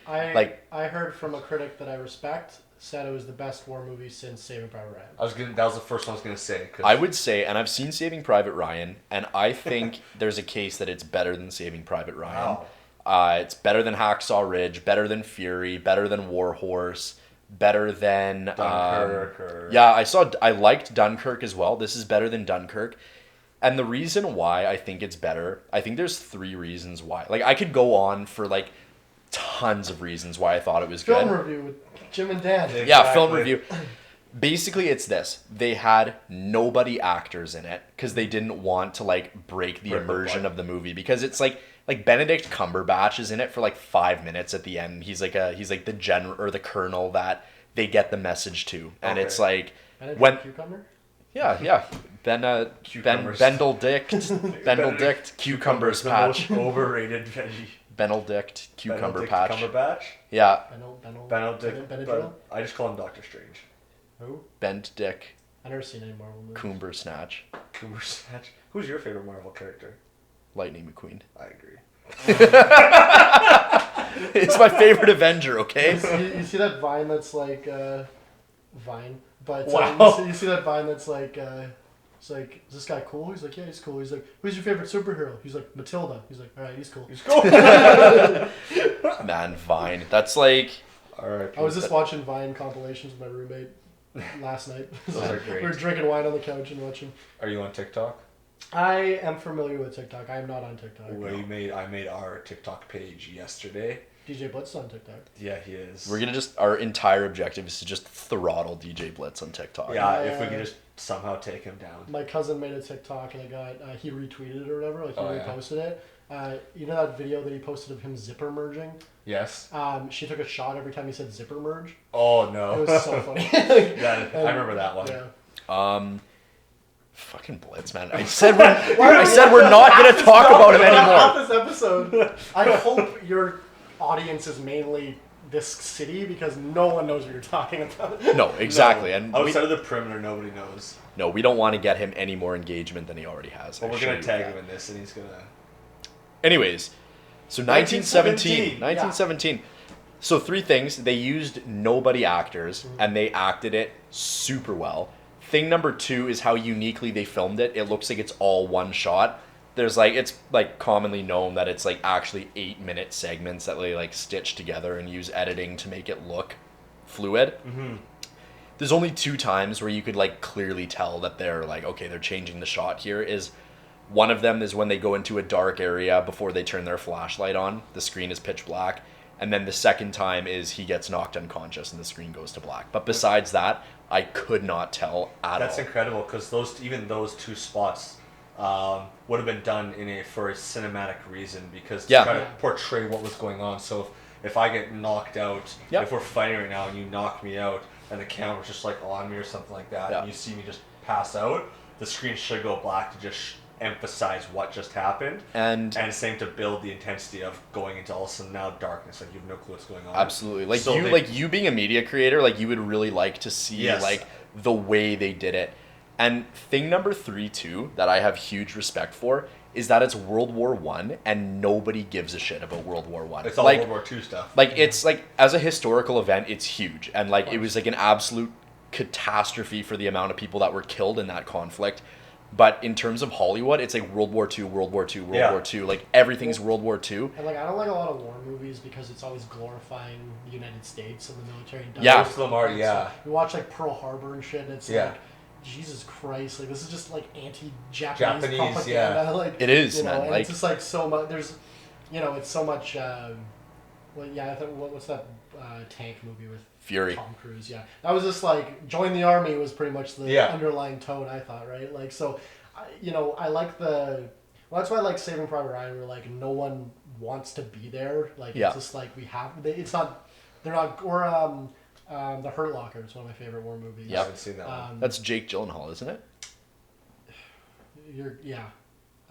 I heard from a critic that I respect said it was the best war movie since Saving Private Ryan. That was the first one I was gonna say. 'Cause I would say, and I've seen Saving Private Ryan, and I think there's a case that it's better than Saving Private Ryan. Wow. It's better than Hacksaw Ridge, better than Fury, better than War Horse, better than Dunkirk. I liked Dunkirk as well. This is better than Dunkirk. And the reason why I think it's better, I think there's 3 reasons why. Like, I could go on for like tons of reasons why I thought it was Film good. review with Jim and Dan. Yeah, film Exactly. review. Basically, it's this. They had nobody actors in it because they didn't want to like break the Break the immersion blood. of the movie, because it's like Benedict Cumberbatch is in it for like 5 minutes at the end. He's like the general or the colonel that they get the message to, and Okay. it's like Benedict when Cucumber? yeah Cucumbers. Benedict Cucumbers The patch. most overrated veggie. Benedict Cucumber Benedict patch. Cumberbatch. Yeah, Benedict. Benadryl? I just call him Doctor Strange. Who? Benedict I never seen any Marvel movies. Cumber Snatch. Cumberbatch. Who's your favorite Marvel character? Lightning McQueen. I agree. It's my favorite Avenger. Okay. You see that Vine that's like Vine, but Wow. you see that Vine that's like it's like, is this guy cool? He's like, yeah, he's cool. He's like, who's your favorite superhero? He's like, Matilda. He's like, all right, he's cool. He's cool. Man, Vine. That's like. All right. I was just watching Vine compilations with my roommate last night. Those are great. We were drinking wine on the couch and watching. Are you on TikTok? I am familiar with TikTok. I am not on TikTok. Well, I made our TikTok page yesterday. DJ Blitz is on TikTok. Yeah, he is. We're gonna our entire objective is to just throttle DJ Blitz on TikTok. Yeah, if we could just somehow take him down. My cousin made a TikTok and it got he retweeted it or whatever. Like he Oh, yeah. reposted it. You know that video that he posted of him zipper merging? Yes. She took a shot every time he said zipper merge. Oh no. It was so funny. Yeah, I remember that one. Yeah. Fucking Blitz, man. I said we're not gonna talk about him anymore. This episode. I hope your audience is mainly this city because no one knows what you're talking about. No, exactly. No. And outside of the perimeter, nobody knows. we don't want to get him any more engagement than he already has. But I we're assure gonna you tag that. him in this, and he's gonna. Anyways, so 1917. 1917. 1917. So 3 things. They used nobody actors, and they acted it super well. Thing number 2 is how uniquely they filmed it. It looks like it's all one shot. It's commonly known that it's like actually 8-minute segments that they like stitch together and use editing to make it look fluid. Mm-hmm. There's only 2 times where you could like clearly tell that they're like, okay, they're changing the shot here. Is one of them is when they go into a dark area before they turn their flashlight on. The screen is pitch black. And then the second time is he gets knocked unconscious and the screen goes to black. But besides that, I could not tell at That's all. incredible because those 2 spots would have been done for a cinematic reason because to Yeah. try to portray what was going on. So if I get knocked out, Yep. if we're fighting right now and you knock me out and the camera's just like on me or something like that, Yeah. and you see me just pass out, the screen should go black to just emphasize what just happened. And Same to build the intensity of going into all of a sudden now darkness, like you have no clue what's going on. absolutely, like So you being a media creator, like you would really like to see Yes. like the way they did it. And thing number 3 too that I have huge respect for is that it's World War I and nobody gives a shit about World War I. It's all like, World War II stuff. Like it's like as a historical event, it's huge, and like it was like an absolute catastrophe for the amount of people that were killed in that conflict. But in terms of Hollywood, it's like World War II, World War II, World Yeah. War II. Like everything's World War II. And like I don't like a lot of war movies because it's always glorifying the United States and the military. And Yeah. Most of them are, yeah. You watch like Pearl Harbor and shit, and it's Yeah. like, Jesus Christ, like this is just like anti-Japanese Japanese, propaganda. yeah. Like It is, you know, man, and like- it's just like so much. There's, it's so much. Well, yeah, I think what's that tank movie with Fury. Tom Cruise? Yeah, that was just like join the army was pretty much the Yeah. underlying tone. I thought, right? Like so, I like the. Well, that's why I like Saving Private Ryan, where like no one wants to be there. Like Yeah. it's just like we have. It's not. They're not. Or The Hurt Locker is one of my favorite war movies. I haven't seen that one. That's Jake Gyllenhaal, isn't it? Yeah.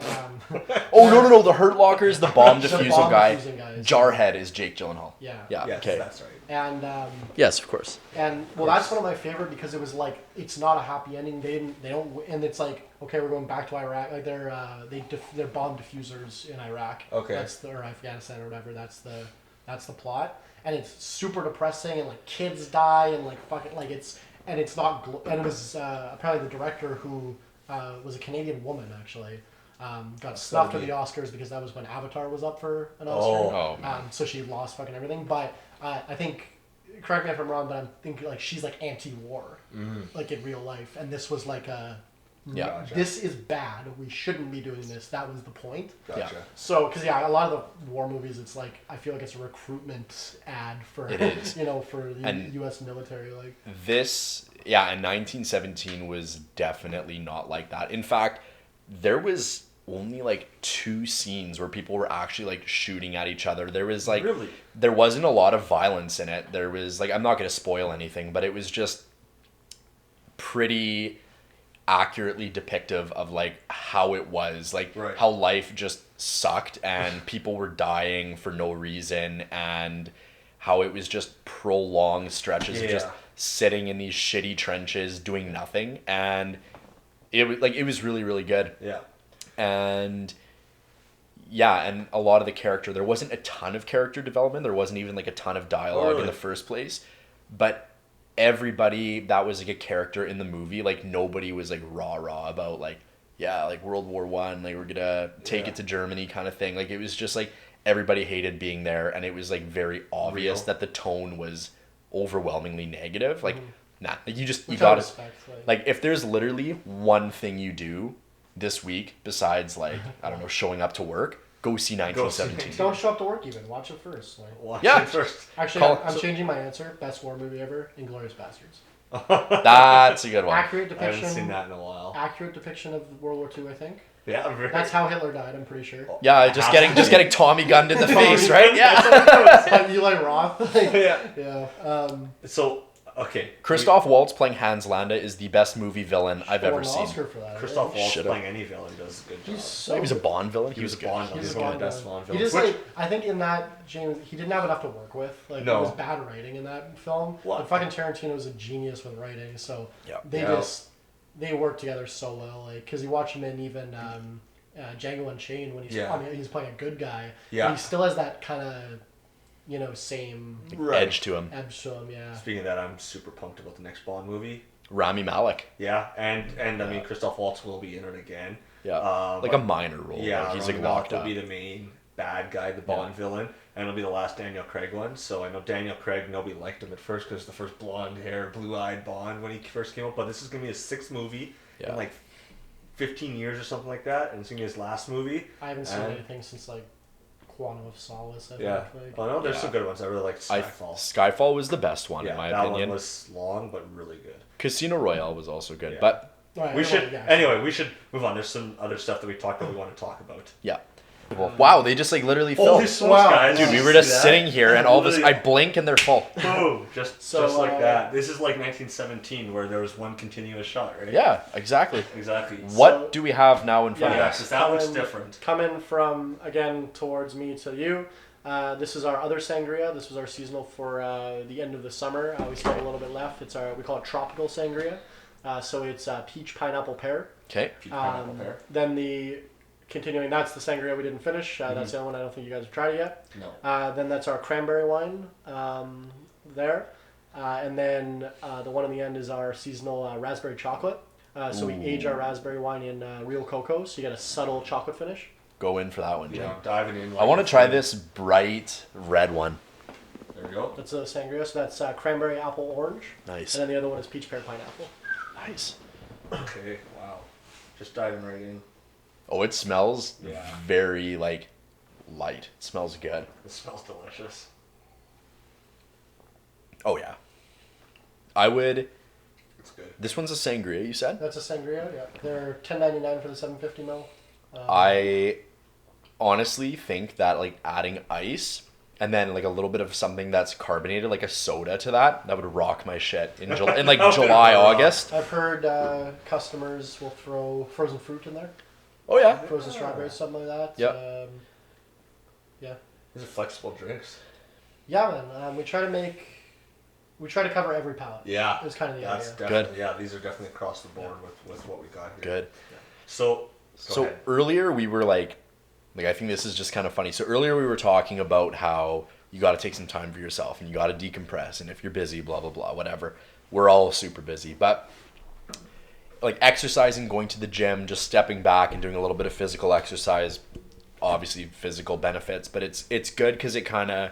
Oh no! The Hurt Locker is the bomb The defusal bomb guy. defusing guy is- Jarhead is Jake Gyllenhaal. Yeah. Yeah. Yes, Okay. that's right. And Yes, of course. that's one of my favorite because it was like it's not a happy ending. They don't and it's like okay, we're going back to Iraq. Like they're bomb diffusers in Iraq. Okay. Or Afghanistan or whatever. That's the plot, and it's super depressing and like kids die and like fucking like it's not and it was apparently the director who was a Canadian woman actually. Got snuffed at the Oscars because that was when Avatar was up for an Oscar. Oh, man. So she lost fucking everything. But I think, correct me if I'm wrong, but I'm thinking like she's like anti-war, like in real life. And this was like Yeah. this is bad. We shouldn't be doing this. That was the point. Gotcha. Yeah. So, because a lot of the war movies, it's like I feel like it's a recruitment ad for It is. for the And U.S. military. Like this, yeah, in 1917 was definitely not like that. In fact, there was only like 2 scenes where people were actually like shooting at each other. There was like Really? there wasn't a lot of violence in it. There was like I'm not going to spoil anything, but it was just pretty accurately depictive of like how it was, like Right. how life just sucked and people were dying for no reason, and how it was just prolonged stretches of just Yeah. sitting in these shitty trenches doing nothing. And it was really, really good. Yeah. And yeah, and a lot of the character, there wasn't a ton of character development. There wasn't even like a ton of dialogue in Really? the first place. But everybody that was like a character in the movie, like nobody was like rah about like, yeah, like World War One, like we're gonna take it to Germany kind of thing. Like it was just like everybody hated being there, and it was like very obvious Real. that the tone was overwhelmingly negative. Like nah, like you which I gotta respect, like if there's literally one thing you do this week besides like I don't know, showing up to work, go see 1917. don't show up to work even. Watch it first. Like, Watch Yeah. it first. actually, I'm changing my answer. Best war movie ever: Inglourious Bastards. That's a good one. Accurate I haven't depiction. seen that in a while. Accurate depiction of World War II, I think. Yeah, very. That's how Hitler died. I'm pretty sure. Yeah, just getting Tommy gunned in the face, right? Yeah. Like Eli Roth. Like, Yeah. yeah. So okay. Christoph Waltz playing Hans Landa is the best movie villain I've Won ever an seen. Oscar for that. Christoph right? Waltz Should've. playing any villain does a good job. He's so He was a Bond villain. He was a good. Bond villain. He's He's a one of the Bond best villain. Bond He villains. just Which- like I think in that James, he didn't have enough to work with. Like No. it was bad writing in that film. What? But fucking Tarantino was a genius with writing, so Yeah. they work together so well. Like because you watch him in even Django Unchained when he's playing a good guy. Yeah. But he still has that kind of same Right. Edge to him. edge to him. Yeah. Speaking of that, I'm super pumped about the next Bond movie. Rami Malek. Yeah, and I mean Christoph Waltz will be in it again. Yeah. like but- a minor role. Yeah, like he's Rami like Malek locked will up. be the main bad guy, the Bond villain, and it'll be the last Daniel Craig one. So I know Daniel Craig, nobody liked him at first because the first blonde hair, blue eyed Bond when he first came up. But this is gonna be his 6th movie Yeah. in like 15 years or something like that, and it's gonna be his last movie. I haven't seen And- anything since like Quantum of Solace. I Yeah. think. Like, Oh no, there's Yeah. some good ones. I really like Skyfall. Skyfall was the best one Yeah, in my that opinion. one was long but really good. Casino Royale was also good, Yeah. but Right, We should yeah, anyway. We should move on. There's some other stuff that we talked that we want to talk about. yeah. Wow, they just like literally filled. Holy smokes, Wow. guys! Dude, Did we you were see just that? sitting here and all of us, I Literally- blink and they're full. Boom! Just So, like that. This is like 1917 where there was one continuous shot, right? Yeah, exactly. Exactly. What do we have now in front Yeah, of us? because that one's Coming- different. Coming from again towards me to you. This is our other sangria. This was our seasonal for the end of the summer. We still have a little bit left. We call it tropical sangria. So it's peach, pineapple, pear. Okay. Peach pineapple pear. Then that's the sangria we didn't finish. That's the other one I don't think you guys have tried it yet. No. Then that's our cranberry wine there. And then the one in the end is our seasonal raspberry chocolate. So we age our raspberry wine in real cocoa, so you get a subtle chocolate finish. Go in for that one, You Jim. know, diving in. I want to try this bright red one. There we go. That's a sangria. So that's cranberry, apple, orange. Nice. And then the other one is peach, pear, pineapple. Nice. Okay. Wow. Just diving right in. Oh, it smells Yeah. very like light. It smells good. It smells delicious. Oh yeah. I would. It's good. This one's a sangria, you said? That's a sangria. Yeah, they're $10.99 for the 750 ml. I honestly think that like adding ice and then like a little bit of something that's carbonated, like a soda to that would rock my shit in in like Okay. July, August. I've heard customers will throw frozen fruit in there. Oh yeah. frozen strawberries, something like that. Yep. Yeah. These are flexible drinks. Yeah, man. We try to cover every palate. Yeah. It's kind of the That's idea. definitely, yeah, these are definitely across the board with what we got here. Good. So, go ahead. Earlier we were like I think this is just kind of funny. So earlier we were talking about how you got to take some time for yourself and you got to decompress, and if you're busy, blah blah blah, whatever. We're all super busy, but like exercising, going to the gym, just stepping back and doing a little bit of physical exercise, obviously physical benefits, but it's good because it kind of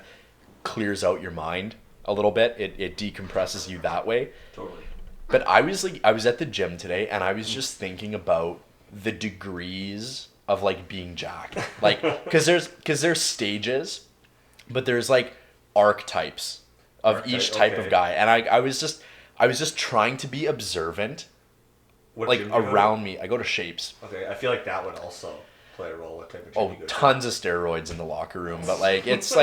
clears out your mind a little bit. It decompresses you that way. Totally. But I was at the gym today and I was just thinking about the degrees of like being jacked, like because there's stages, but there's like archetypes of each type of guy, and I was just trying to be observant, What like gym do you go to? around me. I go to Shapes. Okay, I feel like that would also play a role. What type of gym Oh, you go to? tons of steroids in the locker room, but like it's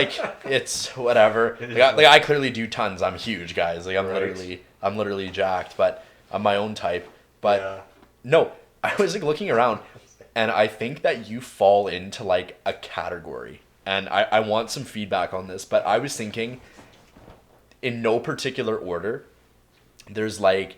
whatever. It is Like I clearly do tons. I'm huge, guys. Like I'm Right. literally jacked, but I'm my own type. But Yeah. no, I was like looking around, and I think that you fall into like a category, and I want some feedback on this. But I was thinking, in no particular order, there's like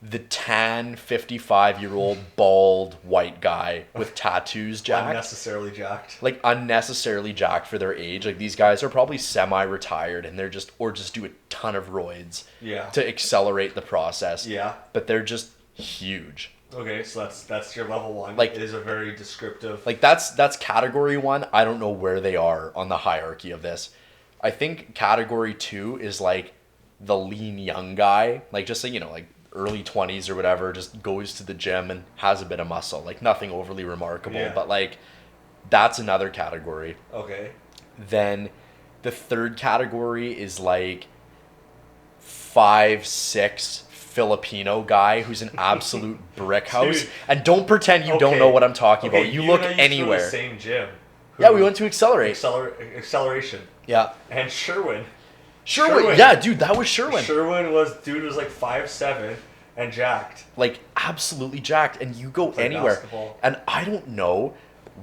the tan 55-year-old bald white guy with tattoos jacked. Unnecessarily jacked. Like unnecessarily jacked for their age. Like these guys are probably semi-retired and they're just do a ton of roids Yeah. to accelerate the process. Yeah. But they're just huge. Okay, so that's your level one. Like- it is a very descriptive. Like that's category 1. I don't know where they are on the hierarchy of this. I think category 2 is like the lean young guy, like just like, like early 20s or whatever, just goes to the gym and has a bit of muscle, like nothing overly remarkable, Yeah. but like that's another category. Okay. Then the third category is like 5'6" Filipino guy who's an absolute brick house. Dude. And don't pretend you don't Okay. know what I'm talking Okay, about. You and look I used to go to anywhere. the same gym. Yeah, we went to Accelerate. Acceleration. Yeah. And Sherwin. Sherwin. Yeah, dude, that was Sherwin. Sherwin was like 5'7" and jacked. Like absolutely jacked, and you go Played anywhere. basketball. And I don't know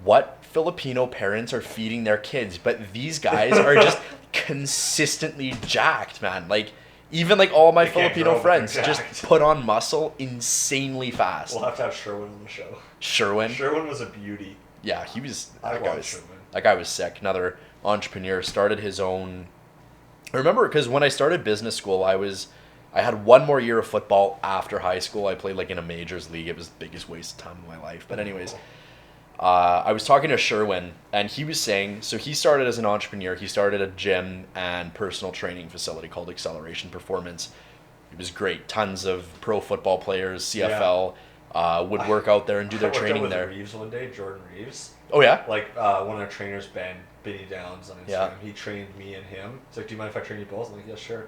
what Filipino parents are feeding their kids, but these guys are just consistently jacked, man. Like even like all my They can't Filipino grow, but friends they're just jacked. put on muscle insanely fast. We'll have to have Sherwin on the show. Sherwin. Sherwin was a beauty. Yeah, he was. I That guy love was. Sherwin. That guy was sick. Another entrepreneur, started his own. I remember because when I started business school, I had one more year of football after high school. I played like in a majors league. It was the biggest waste of time of my life. But anyways, I was talking to Sherwin, and he was saying, so he started as an entrepreneur. He started a gym and personal training facility called Acceleration Performance. It was great. Tons of pro football players, CFL, would work out there and do their I worked out training with there. Reeves one day, Jordan Reeves. Oh yeah. Like one of our trainers, Benny Downs on Instagram. Yeah. He trained me and him. He's like, "Do you mind if I train you both?" I'm like, "Yeah, sure."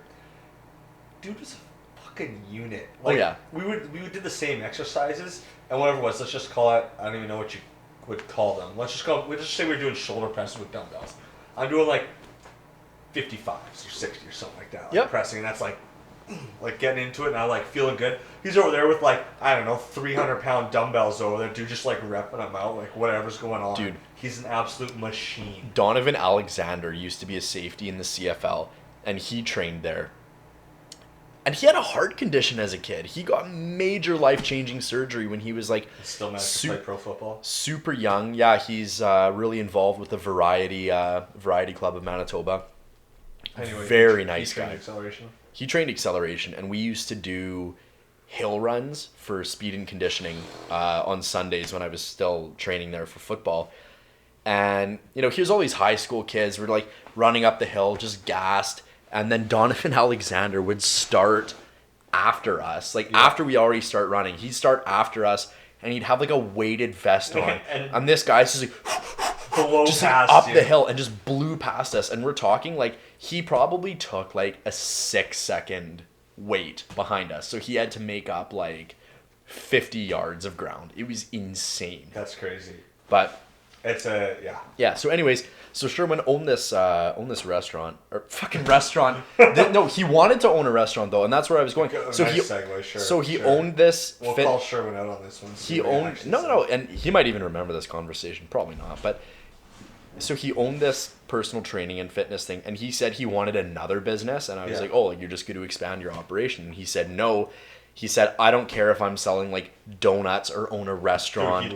Dude was a fucking unit. Like, yeah. We would do the same exercises and whatever it was. Let's just call it. I don't even know what you would call them. Let's just say we're doing shoulder presses with dumbbells. I'm doing like 55s or 60 or something like that. Like Yep. pressing, and that's like getting into it, and I'm like feeling good. He's over there with like, I don't know, 300-pound dumbbells over there, dude, just like repping them out, like whatever's going on. Dude. He's an absolute machine. Donovan Alexander used to be a safety in the CFL, and he trained there. And he had a heart condition as a kid. He got major life-changing surgery when he was like He still managed to play pro football. super young. Yeah, he's really involved with the Variety Club of Manitoba. Anyway, Very he nice trained guy. Acceleration. He trained acceleration, and we used to do hill runs for speed and conditioning on Sundays when I was still training there for football. And, here's all these high school kids. We're like running up the hill, just gassed. And then Donovan Alexander would start after us. Like, after we already start running. He'd start after us, and he'd have like a weighted vest on. and this guy's just like, Blow just like past up you. the hill and just blew past us. And we're talking like he probably took like a 6-second wait behind us. So he had to make up like 50 yards of ground. It was insane. That's crazy. But It's a Yeah. So, anyways, so Sherman owned this restaurant or fucking restaurant. No, he wanted to own a restaurant though, and that's where I was going. So nice he segue, sure, so he sure. owned this. We'll call Sherman out on this one. He owned no, and he might even remember this conversation. Probably not, but so he owned this personal training and fitness thing, and he said he wanted another business, and I was like, oh, like, you're just going to expand your operation, and he said no. He said, I don't care if I'm selling like donuts or own a restaurant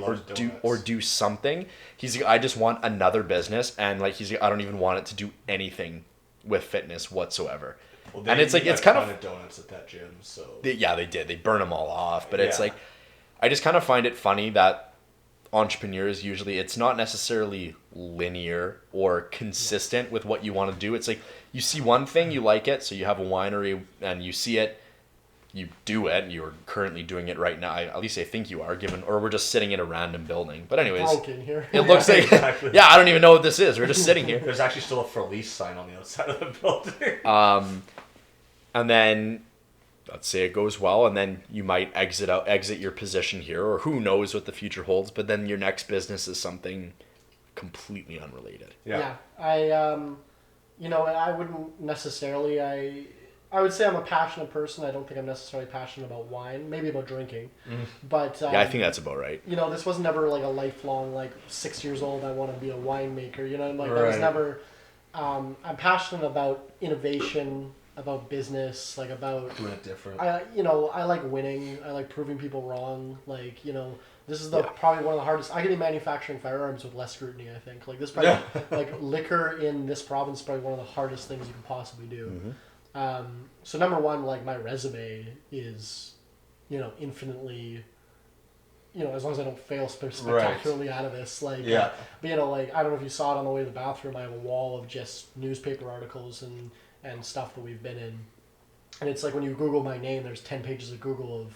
or do something. He's like, I just want another business, and like he's like, I don't even want it to do anything with fitness whatsoever. Well, and it's like it's kind of donuts at that gym, so they did. They burn them all off, but it's like I just kind of find it funny that entrepreneurs usually it's not necessarily linear or consistent with what you want to do. It's like you see one thing, you like it, so you have a winery and you see it, you do it, and you're currently doing it right now. At least I think you are, or we're just sitting in a random building. But anyways, broken here. It looks like exactly. Yeah, I don't even know what this is. We're just sitting here. There's actually still a for lease sign on the outside of the building. And then let's say it goes well, and then you might exit your position here, or who knows what the future holds. But then your next business is something completely unrelated. Yeah. I I wouldn't necessarily. I would say I'm a passionate person. I don't think I'm necessarily passionate about wine. Maybe about drinking, but Yeah, I think that's about right. This was never like a lifelong 6 years old. I want to be a winemaker. That was never. I'm passionate about innovation, about business, about doing it different. I like winning. I like proving people wrong. This is probably one of the hardest. I can do manufacturing firearms with less scrutiny. I think this probably liquor in this province is probably one of the hardest things you can possibly do. Mm-hmm. So number one, my resume is, infinitely. As long as I don't fail spectacularly out of this, but I don't know if you saw it on the way to the bathroom. I have a wall of just newspaper articles and stuff that we've been in, and it's like when you Google my name, there's 10 pages of Google of,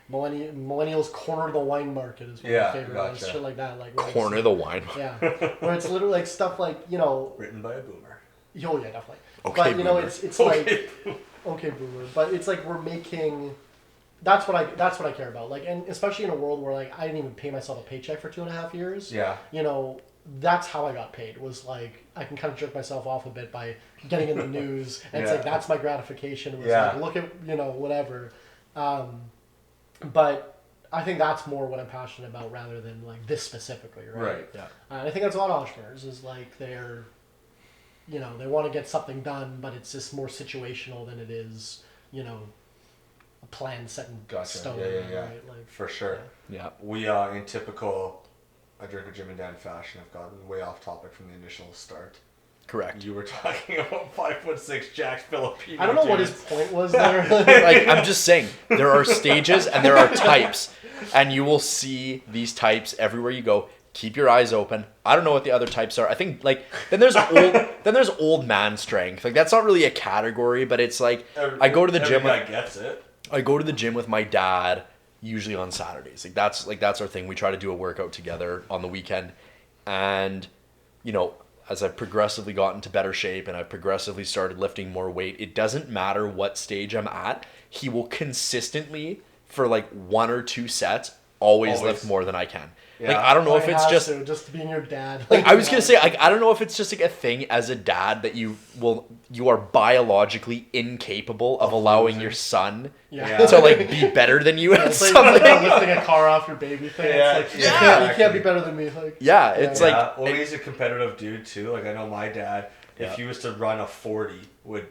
millennials corner the wine market is one of my favorite ones, shit like that, corner the wine. Yeah, where it's literally stuff written by a boomer. Oh yeah, definitely. Okay, but boomer. it's okay. Okay, boomer. But it's like we're making. That's what I care about. And especially in a world where I didn't even pay myself a paycheck for 2.5 years. Yeah. That's how I got paid. Was I can kind of jerk myself off a bit by getting in the news, and it's that's my gratification. It was look at whatever. But I think that's more what I'm passionate about rather than this specifically, right? Right. Yeah. And I think that's a lot of entrepreneurs is they're, they want to get something done, but it's just more situational than it is, a plan set in stone. Yeah. Right? For sure. Yeah. We in typical I Drink a Jim and Dan fashion have gotten way off topic from the initial start. Correct. You were talking about 5'6" Jack Filipino. I don't know what his point was there. I'm just saying there are stages and there are types, and you will see these types everywhere you go. Keep your eyes open. I don't know what the other types are. I think then there's old man strength. That's not really a category, but it's I go to the gym. Every guy gets it. I go to the gym with my dad usually on Saturdays. That's our thing. We try to do a workout together on the weekend, and as I've progressively gotten to better shape and I've progressively started lifting more weight, it doesn't matter what stage I'm at. He will consistently for 1 or 2 sets always lift more than I can. Yeah. I don't know if it's just being your dad. I was gonna say, I don't know if it's just a thing as a dad that you are biologically incapable of allowing your son to be better than you at something. Lifting a car off your baby thing. Yeah, it's you can't be better than me. Well, he's a competitive dude too. I know my dad, if he was to run a 40, would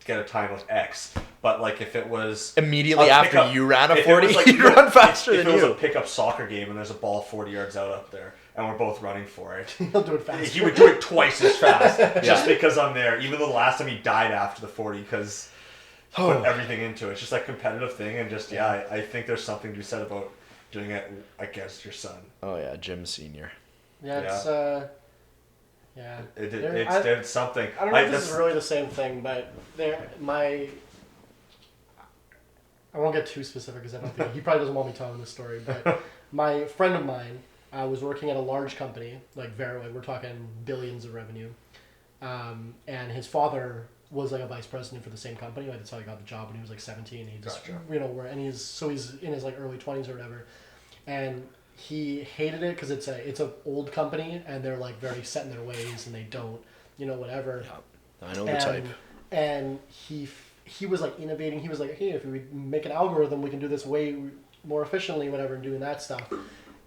get a time of X. But if it was immediately after you ran a 40, he'd run faster than you. If it was a pickup soccer game and there's a ball 40 yards out up there and we're both running for it, he'll do it faster. He would do it twice as fast just because I'm there. Even though the last time he died after the 40 because put everything into it. It's just that competitive thing and just I think there's something to be said about doing it against your son. Oh yeah, Jim Senior. Yeah, it's it's something. I don't know if this is really the same thing, but I won't get too specific because I don't think he probably doesn't want me telling this story. But my friend of mine was working at a large company, we're talking billions of revenue, and his father was a vice president for the same company. That's how he got the job when he was 17. He just he's in his early 20s or whatever, and he hated it because it's a old company and they're like very set in their ways and they don't, whatever. Yeah, I know the type. And he was like innovating. He was like, hey, if we make an algorithm, we can do this way more efficiently, whatever, and doing that stuff.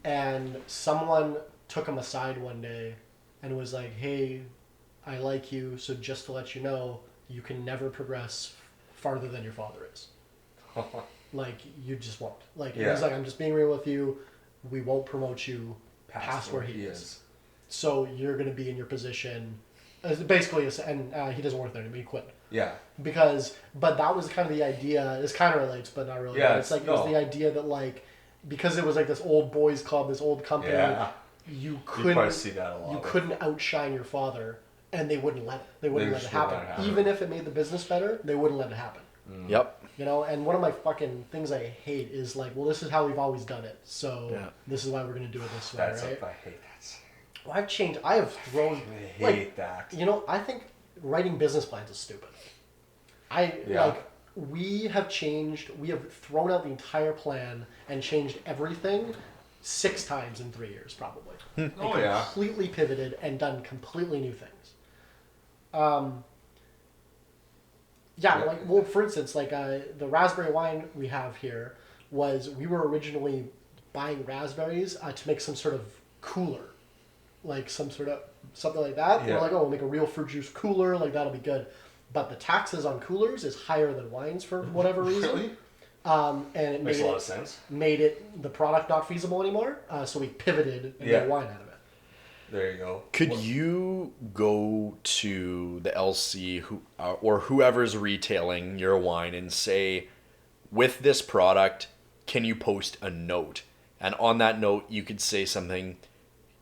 And someone took him aside one day and was like, hey, I like you, so just to let you know, you can never progress farther than your father is. Like, you just won't. Like, he was like, I'm just being real with you. We won't promote you past where he is. So you're going to be in your position. Basically, and he doesn't work there anymore. He quit. Yeah. But that was kind of the idea. This kind of relates, but not really. Yeah, it's like, it was the idea that, like, because it was like this old boys club, this old company, you probably see that a lot. You couldn't outshine your father, and they wouldn't let it. They wouldn't let it happen. Even if it made the business better, they wouldn't let it happen. Yep. And one of my fucking things I hate is like, well, this is how we've always done it, so this is why we're going to do it this way, right? I hate that. Well, I've changed. I have thrown... I hate that. I think writing business plans is stupid. We have changed... We have thrown out the entire plan and changed everything 6 times in 3 years, probably. And completely pivoted and done completely new things. For instance, the raspberry wine we have here we were originally buying raspberries to make some sort of cooler, like something like that. Yeah. We're like, we'll make a real fruit juice cooler, like that'll be good. But the taxes on coolers is higher than wines for whatever reason. Really? And it makes a lot of sense. Made the product not feasible anymore, so we pivoted and made wine out of it. There you go. Could you go to the LC or whoever's retailing your wine and say, with this product, can you post a note? And on that note, you could say something,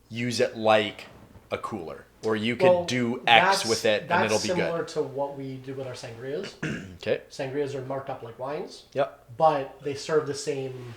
use it like a cooler. Or you could do X with it and it'll be good. That's similar to what we do with our sangrias. Okay. Sangrias are marked up like wines. Yep. But they serve the same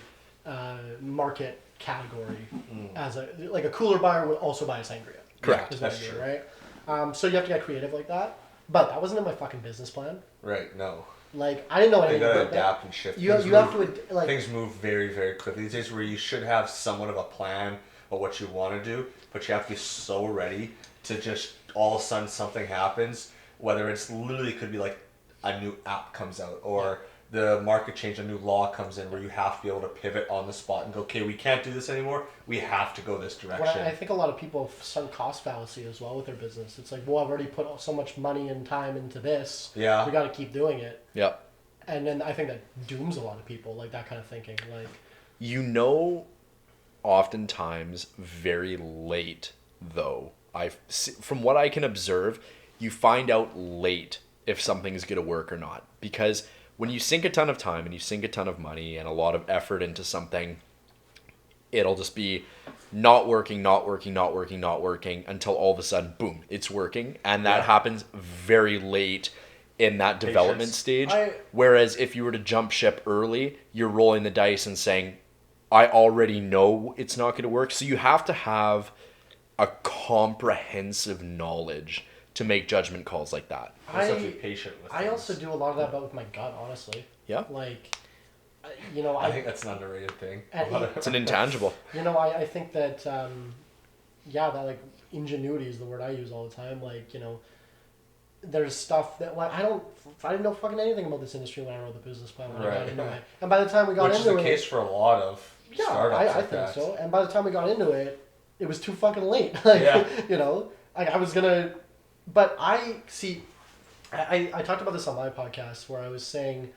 market category as a cooler buyer would also buy a sangria. Correct. That's true, right? So you have to get creative like that. But that wasn't in my fucking business plan. Right. No. Like, I didn't know anything about that. You gotta adapt and shift. You have to like things move very, very quickly these days. Where you should have somewhat of a plan of what you want to do, but you have to be so ready to just all of a sudden something happens. Whether it's literally could be like a new app comes out or the market change, a new law comes in where you have to be able to pivot on the spot and go, okay, we can't do this anymore. We have to go this direction. Well, I think a lot of people have some cost fallacy as well with their business. It's like, well, I've already put so much money and time into this. Yeah. We got to keep doing it. Yeah. And then I think that dooms a lot of people, like that kind of thinking. Like, oftentimes very late though. From what I can observe, you find out late if something's going to work or not, because when you sink a ton of time and you sink a ton of money and a lot of effort into something, it'll just be not working until all of a sudden, boom, it's working. And that happens very late in that development stage. Whereas if you were to jump ship early, you're rolling the dice and saying, I already know it's not going to work. So you have to have a comprehensive knowledge to make judgment calls like that. You have to be patient with things. I also do a lot of that, but with my gut, honestly. Yeah. Like, I think that's an underrated thing. It's an intangible. I think that, that like ingenuity is the word I use all the time. Like, there's stuff that I didn't know fucking anything about this industry when I wrote the business plan when I got into it. And by the time we got into it, which is the case for a lot of startups. I think so. And by the time we got into it, it was too fucking late. I was gonna, but I talked about this on my podcast where I was saying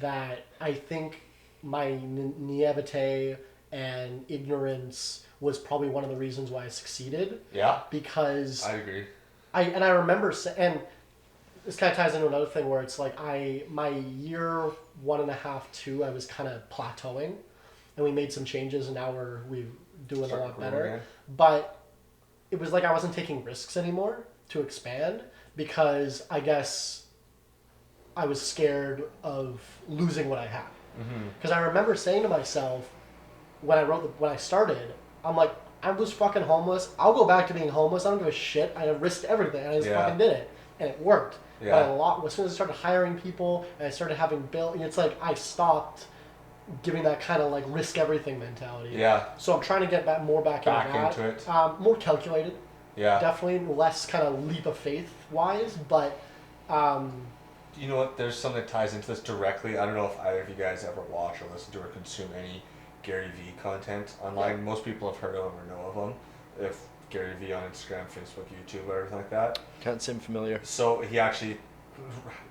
that I think my naivete and ignorance was probably one of the reasons why I succeeded. Yeah. Because I agree. I remember, and this kind of ties into another thing where it's like my year 1.5, 2, I was kind of plateauing, and we made some changes, and now we're doing a lot better. Again. But it was like I wasn't taking risks anymore to expand because I guess I was scared of losing what I had. Because I remember saying to myself when I started, I'm like, I was fucking homeless. I'll go back to being homeless. I don't give a shit. I risked everything, and I just fucking did it, and it worked. Yeah. But as soon as I started hiring people and I started having it's like I stopped giving that kind of like risk everything mentality. Yeah. So I'm trying to get more back into Into it. More calculated. Yeah. Definitely less kind of leap of faith wise, but. You know what? There's something that ties into this directly. I don't know if either of you guys ever watch or listen to or consume any Gary Vee content online. Yeah. Most people have heard of him or know of him. If Gary Vee on Instagram, Facebook, YouTube, or everything like that. Can't seem familiar. So he actually,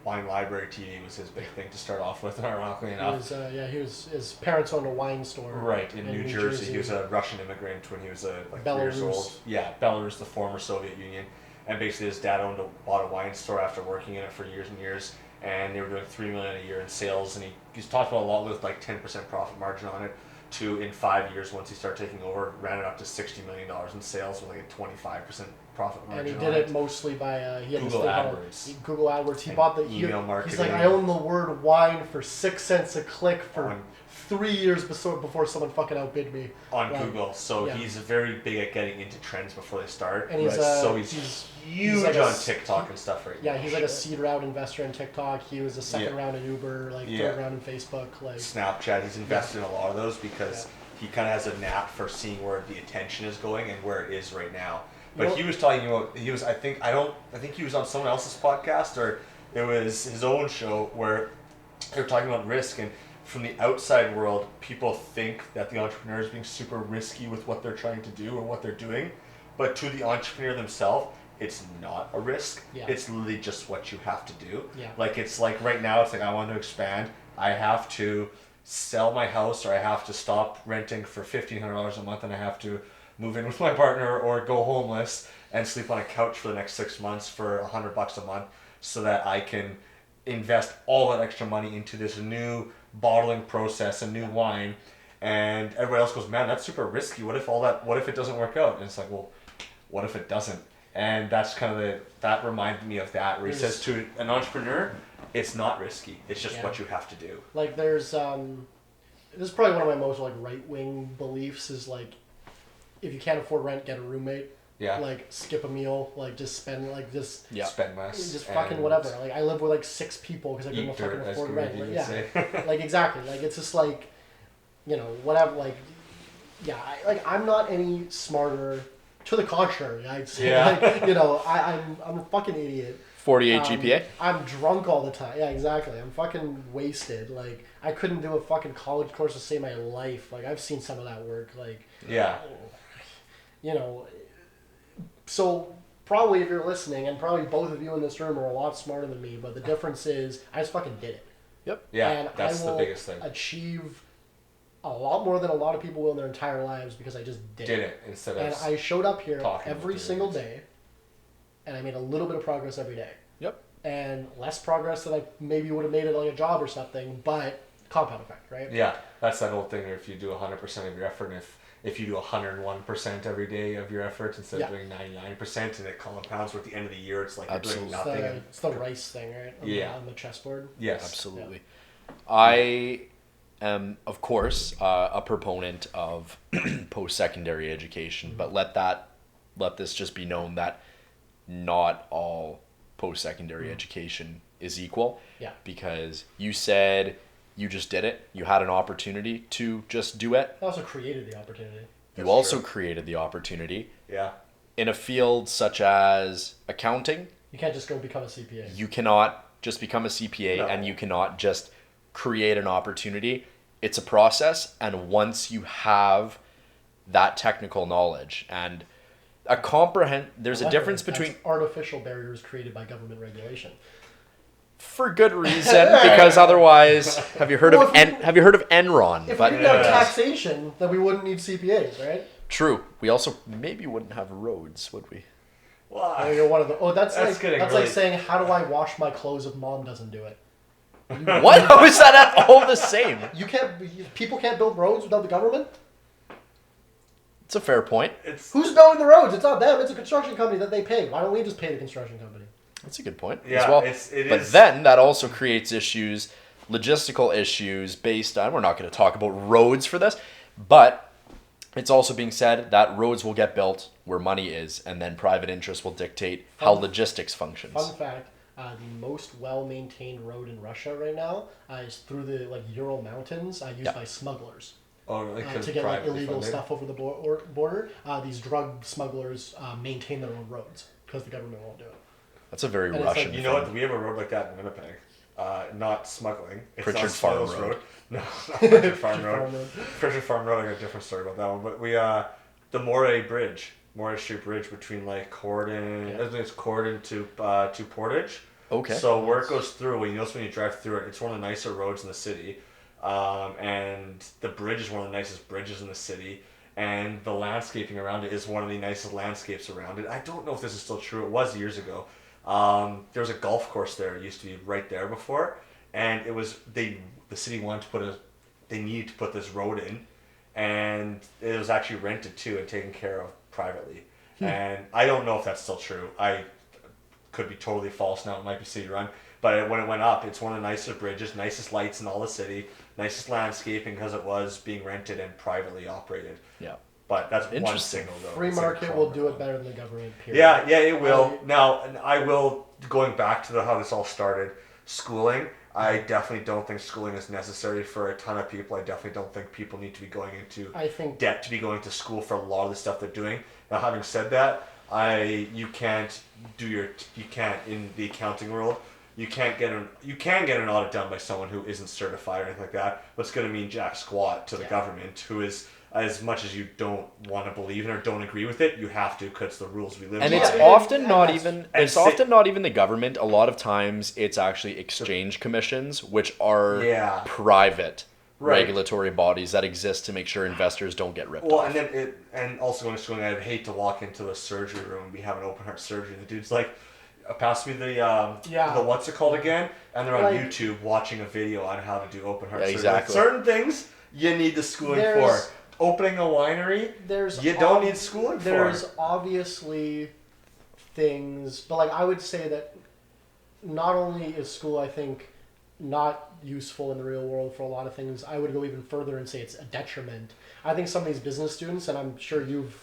Wine Library TV was his big thing to start off with, ironically enough. His parents owned a wine store. Right, in New Jersey. He was a Russian immigrant when he was 3 years old. Yeah, Belarus, the former Soviet Union. And basically his dad bought a wine store after working in it for years and years. And they were doing $3 million a year in sales. And he's talked about a lot with like 10% profit margin on it. To in 5 years, once he started taking over, ran it up to $60 million in sales with like a 25% profit margin. And he did it mostly by Google AdWords. Google AdWords. He And bought the email marketing. He's like, I own the word wine for 6 cents a click for 3 years before someone fucking outbid me on Google. So he's very big at getting into trends before they start. And he's he's huge like on TikTok and stuff right now. Yeah, he's like a seed round investor in TikTok. He was a second round in Uber, third round in Facebook, Snapchat. He's invested in a lot of those because he kind of has a knack for seeing where the attention is going and where it is right now. But he was talking about I think he was on someone else's podcast or it was his own show where they were talking about risk, and from the outside world, people think that the entrepreneur is being super risky with what they're trying to do or what they're doing, but to the entrepreneur themselves, it's not a risk. Yeah. It's literally just what you have to do. Yeah. Like it's like right now, it's like I want to expand. I have to sell my house or I have to stop renting for $1,500 a month and I have to move in with my partner or go homeless and sleep on a couch for the next 6 months for $100 a month so that I can invest all that extra money into this new bottling process, a new wine. And everybody else goes, man, that's super risky. What if it doesn't work out? And it's like, well, what if it doesn't? And that's kind of that reminded me of that where he says to an entrepreneur, it's not risky. It's just what you have to do. Like there's this is probably one of my most like right wing beliefs is like if you can't afford rent, get a roommate. Yeah. Like skip a meal. Like just spend spend less. Just fucking whatever. Like I live with like 6 people because I couldn't fucking afford rent. Like, like exactly. Like it's just like, whatever. Like I'm not any smarter. To the contrary, I'd say. Yeah. I'm a fucking idiot. 48 GPA? I'm drunk all the time. Yeah, exactly. I'm fucking wasted. Like, I couldn't do a fucking college course to save my life. Like, I've seen some of that work. Like, yeah. So, probably if you're listening, and probably both of you in this room are a lot smarter than me, but the difference is I just fucking did it. Yep. Yeah, and that's I will the biggest thing. Achieve a lot more than a lot of people will in their entire lives because I just did it. Instead and of I showed up here every about single day, and I made a little bit of progress every day. Yep. And less progress than I maybe would have made it on a job or something, but compound effect, right? Yeah, that's that old thing where if you do 100% of your effort, and if you do 101% every day of your efforts instead of doing 99%, and it compounds, where at the end of the year it's like you're doing nothing. It's the rice thing, right? On the chessboard. Yes. Absolutely. Yeah. I am, of course, a proponent of post-secondary education, but let this just be known that not all post-secondary education is equal. Yeah. Because you said you just did it. You had an opportunity to just do it. I also created the opportunity. You also created the opportunity. Yeah. In a field such as accounting, you can't just go become a CPA. You cannot just become a CPA and you cannot just create an opportunity. It's a process, and once you have that technical knowledge and there's a difference between artificial barriers created by government regulation. For good reason, because otherwise, have you heard of Enron? If we didn't have taxation, then we wouldn't need CPAs, right? True. We also maybe wouldn't have roads, would we? Why? You're one of the. That's like saying, how do I wash my clothes if mom doesn't do it? What? How is that all the same? People can't build roads without the government? It's a fair point. Who's building the roads? It's not them. It's a construction company that they pay. Why don't we just pay the construction company? That's a good point as well. But then that also creates issues, logistical issues based on, we're not going to talk about roads for this, but it's also being said that roads will get built where money is, and then private interest will dictate how logistics functions. Fun fact, the most well-maintained road in Russia right now is through the like Ural Mountains, used by smugglers. Oh, really? To get like illegal stuff over the border. These drug smugglers maintain their own roads because the government won't do it. That's a very And it's Russian like, You know what? We have a road like that in Winnipeg. Not smuggling. It's Pritchard not Farm Smugglers Road. No, not Pritchard Farm Road. Pritchard Farm Road. I got a different story about that one. But we, the Moray Street Bridge between like Corden, I think it's Corden to Portage. Okay. So where it goes through, when you drive through it, it's one of the nicer roads in the city, and the bridge is one of the nicest bridges in the city. And the landscaping around it is one of the nicest landscapes around it. I don't know if this is still true. It was years ago. There was a golf course there. It used to be right there before, and it was the city wanted to they needed to put this road in, and it was actually rented too and taken care of privately. And I don't know if that's still true. I could be totally false now. It might be city run, but when it went up, it's one of the nicest bridges, nicest lights in all the city, nicest landscaping because it was being rented and privately operated. Yeah. But that's one Interesting. signal though. Free It's like market will Cronenberg. do it better than the government. Period. Yeah, it will. Now, and I will, going back to how this all started, schooling, I definitely don't think schooling is necessary for a ton of people. I definitely don't think people need to be going into I think debt to be going to school for a lot of the stuff they're doing. Now, having said that, you can't in the accounting world, you can get an audit done by someone who isn't certified or anything like that, but it's going to mean jack squat to the government, who is, as much as you don't want to believe in or don't agree with it, you have to because the rules we live by. And it's Yeah. often And not that's- even and it's si- often not even the government. A lot of times it's actually exchange commissions, which are Yeah. private Right. regulatory bodies that exist to make sure investors don't get ripped Well, off. and also going to schooling, I'd hate to walk into a surgery room and be having open heart surgery. The dude's like, pass me the what's it called again? And they're on Like- YouTube watching a video on how to do open heart Yeah, surgery. exactly. Like, certain things you need the schooling for. There's- Opening a winery, you don't need schooling for. There's obviously things, but like I would say that not only is school, I think, not useful in the real world for a lot of things. I would go even further and say it's a detriment. I think some of these business students, and I'm sure you've,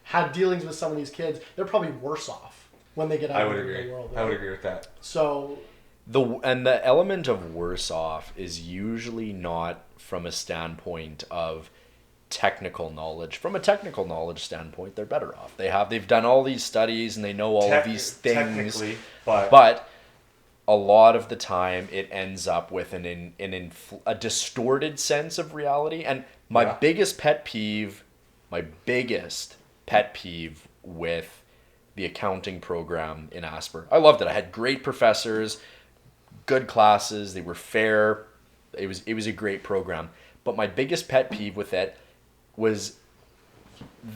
had dealings with some of these kids, they're probably worse off when they get out I of would the agree. real world. I would agree with that. So The element of worse off is usually not from a standpoint of technical knowledge. From a technical knowledge standpoint, they're better off. They've done all these studies and they know all of these things. Technically, but a lot of the time it ends up with a distorted sense of reality. And my biggest pet peeve with the accounting program in Asper, I loved it. I had great professors, good classes, they were fair. It was a great program. But my biggest pet peeve with it was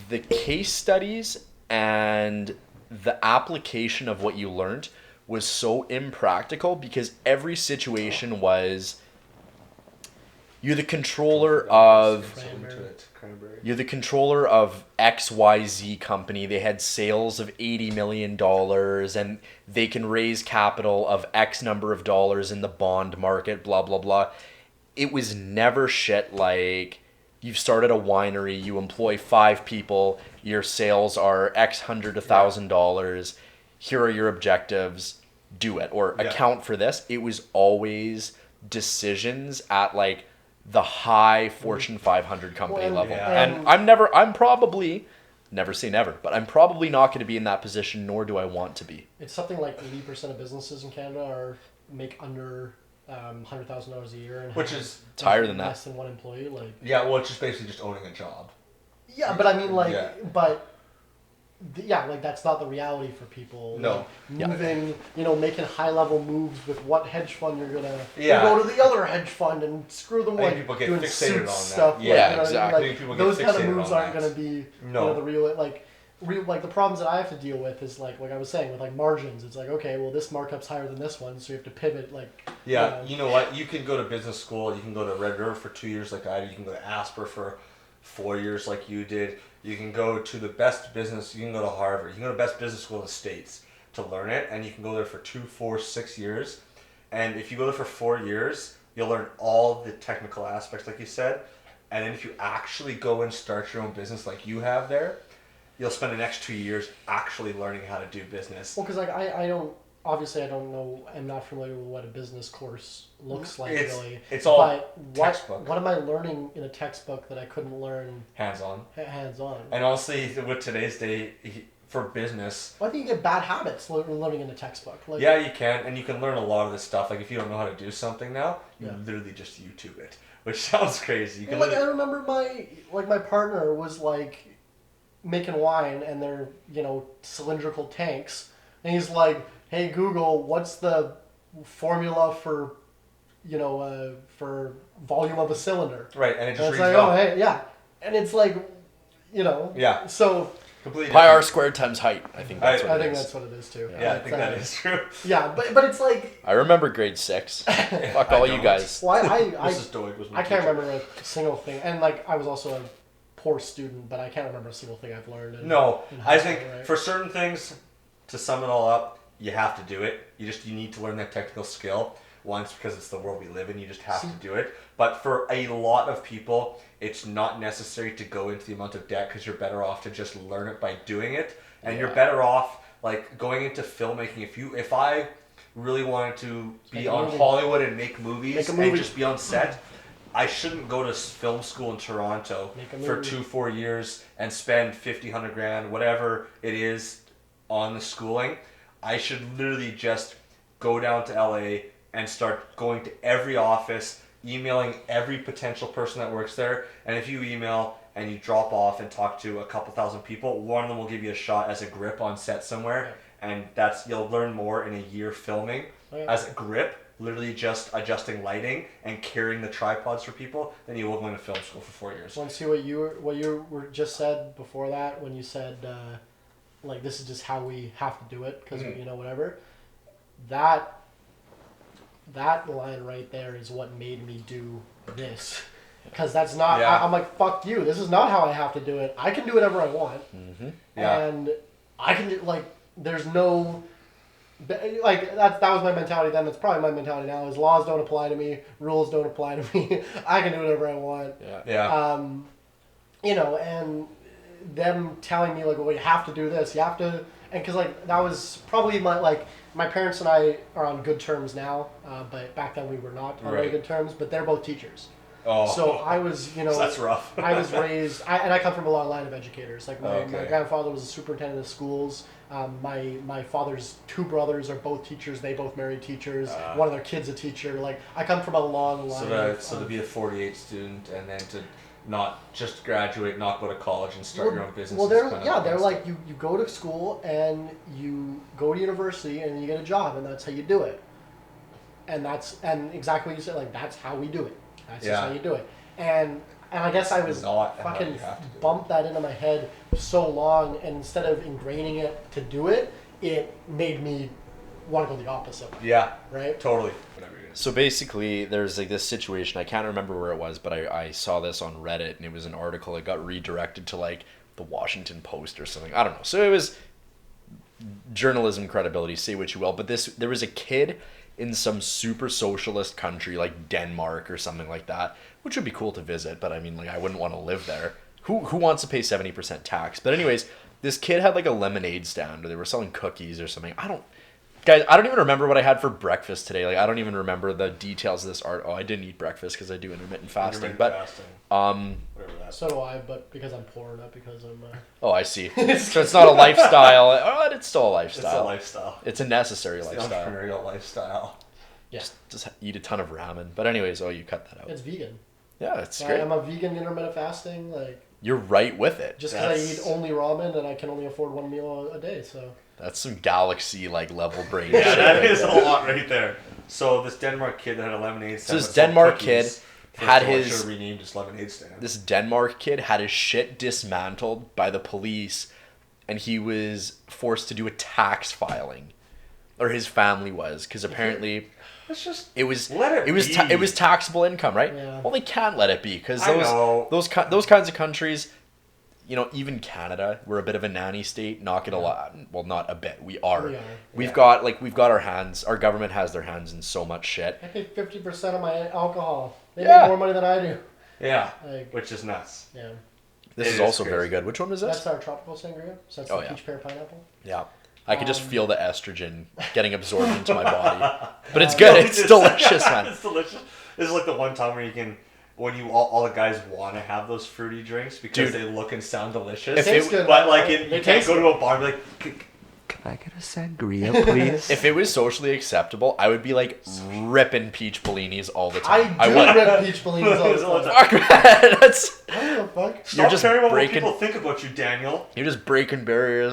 the case studies and the application of what you learned was so impractical because every situation was you're the controller of XYZ company. They had sales of $80 million and they can raise capital of X number of dollars in the bond market, blah, blah, blah. It was never shit like you've started a winery, you employ 5 people, your sales are X hundred $1,000. Here are your objectives, do it, or account for this. It was always decisions at like the high Fortune 500 company level. Yeah. And I'm probably, never say never, but I'm probably not going to be in that position, nor do I want to be. it's something like 80% of businesses in Canada make under $100,000 a year, and Which have is higher than that. less than one employee. Like it's just basically just owning a job. yeah, but I mean like Yeah. like that's not the reality for people. No. Like, moving, making high level moves with what hedge fund you're gonna Yeah. go to the other hedge fund and screw them I think like people get doing fixated suits on that. stuff. Yeah, like, exactly. I think people Like get those kind of fixated moves on aren't that. gonna be No. the real like the problems that I have to deal with is like I was saying with like margins. It's like, okay, well this markup's higher than this one, so you have to pivot like Yeah, you know what? You can go to business school. You can go to Red River for 2 years like I did. You can go to Asper for 4 years like you did. You can go to the best business. You can go to Harvard. You can go to best business school in the States to learn it. And you can go there for 2, 4, 6 years. And if you go there for 4 years, you'll learn all the technical aspects like you said. And then if you actually go and start your own business like you have there, you'll spend the next 2 years actually learning how to do business. Well, because like I obviously I don't know. I'm not familiar with what a business course looks like really. It's all but textbook. What am I learning in a textbook that I couldn't learn hands-on. hands-on? And honestly, with today's day, for business, Well, I think you get bad habits learning in a textbook. Like, yeah, you can, and you can learn a lot of this stuff. Like if you don't know how to do something now, you Yeah. literally just YouTube it, which sounds crazy. You can Well, like I literally- remember my partner was like making wine, and they're cylindrical tanks, and he's like, "Hey Google, what's the formula for for volume of a cylinder?" right, and it And just it's reads like, off. oh hey, yeah, and it's like, Yeah. So Completely Pi r different. squared times height. I think that's I what I it think is. that's what it is too. Yeah, I think that is true. Yeah, but it's like, I remember grade 6. Fuck I all you don't. guys. well, Mrs. Doig was my I can't teacher. remember a single thing, and like I was also a poor student, but I can't remember a single thing I've learned. No, in high I school, think right? for certain things, to sum it all up, you have to do it. You need to learn that technical skill once because it's the world we live in. You just have to do it. But for a lot of people, it's not necessary to go into the amount of debt because you're better off to just learn it by doing it. And you're better off like going into filmmaking. If I really wanted to be Make a on movie. Hollywood and make movies Make a and movie. just be on set, I shouldn't go to film school in Toronto Make a for movie. 4 years and spend 50, 100 grand, whatever it is on the schooling. I should literally just go down to LA and start going to every office, emailing every potential person that works there. And if you email and you drop off and talk to a couple thousand people, one of them will give you a shot as a grip on set somewhere. And you'll learn more in a year filming as a grip, literally just adjusting lighting and carrying the tripods for people, than you will going to film school for 4 years. Want to see what you were just said before that when you said like this is just how we have to do it because whatever. That line right there is what made me do this, because that's not. Yeah. I'm like, fuck you. This is not how I have to do it. I can do whatever I want, Yeah. and I can do like. There's no. Like that was my mentality then. That's probably my mentality now. Is laws don't apply to me, rules don't apply to me. I can do whatever I want. Yeah. And them telling me like, well, you have to do this, you have to, and because like that was probably my parents and I are on good terms now, but back then we were not on very Right. good terms. But they're both teachers, Oh. so I was, So that's rough. I was raised, and I come from a long line of educators. Like my Okay. grandfather was a superintendent of schools. My father's two brothers are both teachers. They both married teachers. One of their kids a teacher. Like I come from a long line. So to be a 48 student and then to not just graduate, not go to college and start your own business. Well, is they're kind of they're messed like up. you go to school and you go to university and you get a job, and that's how you do it. And exactly what you said, like that's how we do it. That's just how you do it. And I guess I was Not how fucking you have to do it. bumped that into my head so long, and instead of ingraining it to do it, it made me want to go the opposite. Yeah, Right? totally. Whatever it is. So basically, there's like this situation. I can't remember where it was, but I saw this on Reddit, and it was an article. It got redirected to like the Washington Post or something. I don't know. So it was journalism credibility, say what you will. But there was a kid in some super socialist country like Denmark or something like that, which would be cool to visit. But I mean, like I wouldn't want to live there. Who wants to pay 70% tax? But anyways, this kid had like a lemonade stand, or they were selling cookies or something. I don't even remember what I had for breakfast today. Like I don't even remember the details of this art. Oh, I didn't eat breakfast because I do intermittent fasting. Intermittent fasting. Whatever that is. So do I, but because I'm poor, not because I'm. Oh, I see. So it's not a lifestyle. Oh, it's still a It's a lifestyle. lifestyle. It's a necessary It's the lifestyle. entrepreneurial lifestyle. Yeah, Just eat a ton of ramen. But anyways, you cut that out. it's vegan. Yeah, it's So great. I'm a vegan intermittent fasting. Like You're right with it. just because I That's- eat only ramen and I can only afford one meal a day. So That's some galaxy like level brain Yeah, shit. that right is a there. lot right there. So this Denmark kid that had a lemonade stand. this that sold Denmark cookies, kid first had of all, his- should have renamed his lemonade stand. This Denmark kid had his shit dismantled by the police, and he was forced to do a tax filing, or his family was, because apparently It's just it was let it was be. it was taxable income, right? Yeah. Well, they can't let it be because I know. those kinds of countries, even Canada, we're a bit of a nanny state. Not gonna lie, well, not a bit. We are. We are. We've got our hands. Our government has their hands in so much shit. I pay 50% of my alcohol. They Yeah. make more money than I do. Yeah, Like, which is nuts. yeah. This It is is also crazy. very good. Which one was this? That's our tropical sangria. So that's Oh, the yeah. peach pear pineapple. Yeah. I could just feel the estrogen getting absorbed into my body. But it's good. It's delicious, man. It's delicious. This is like the one time where you can, when you all the guys want to have those fruity drinks because they look and sound delicious. tastes good, but like right? you can't go to a bar and be like, can I get a sangria, please? If it was socially acceptable, I would be like ripping peach bellinis all the time. I would rip peach bellinis all the time. Fuck, man. That's I don't know, fuck. Stop just caring about breaking- what people think about you, Daniel. you're just breaking barriers.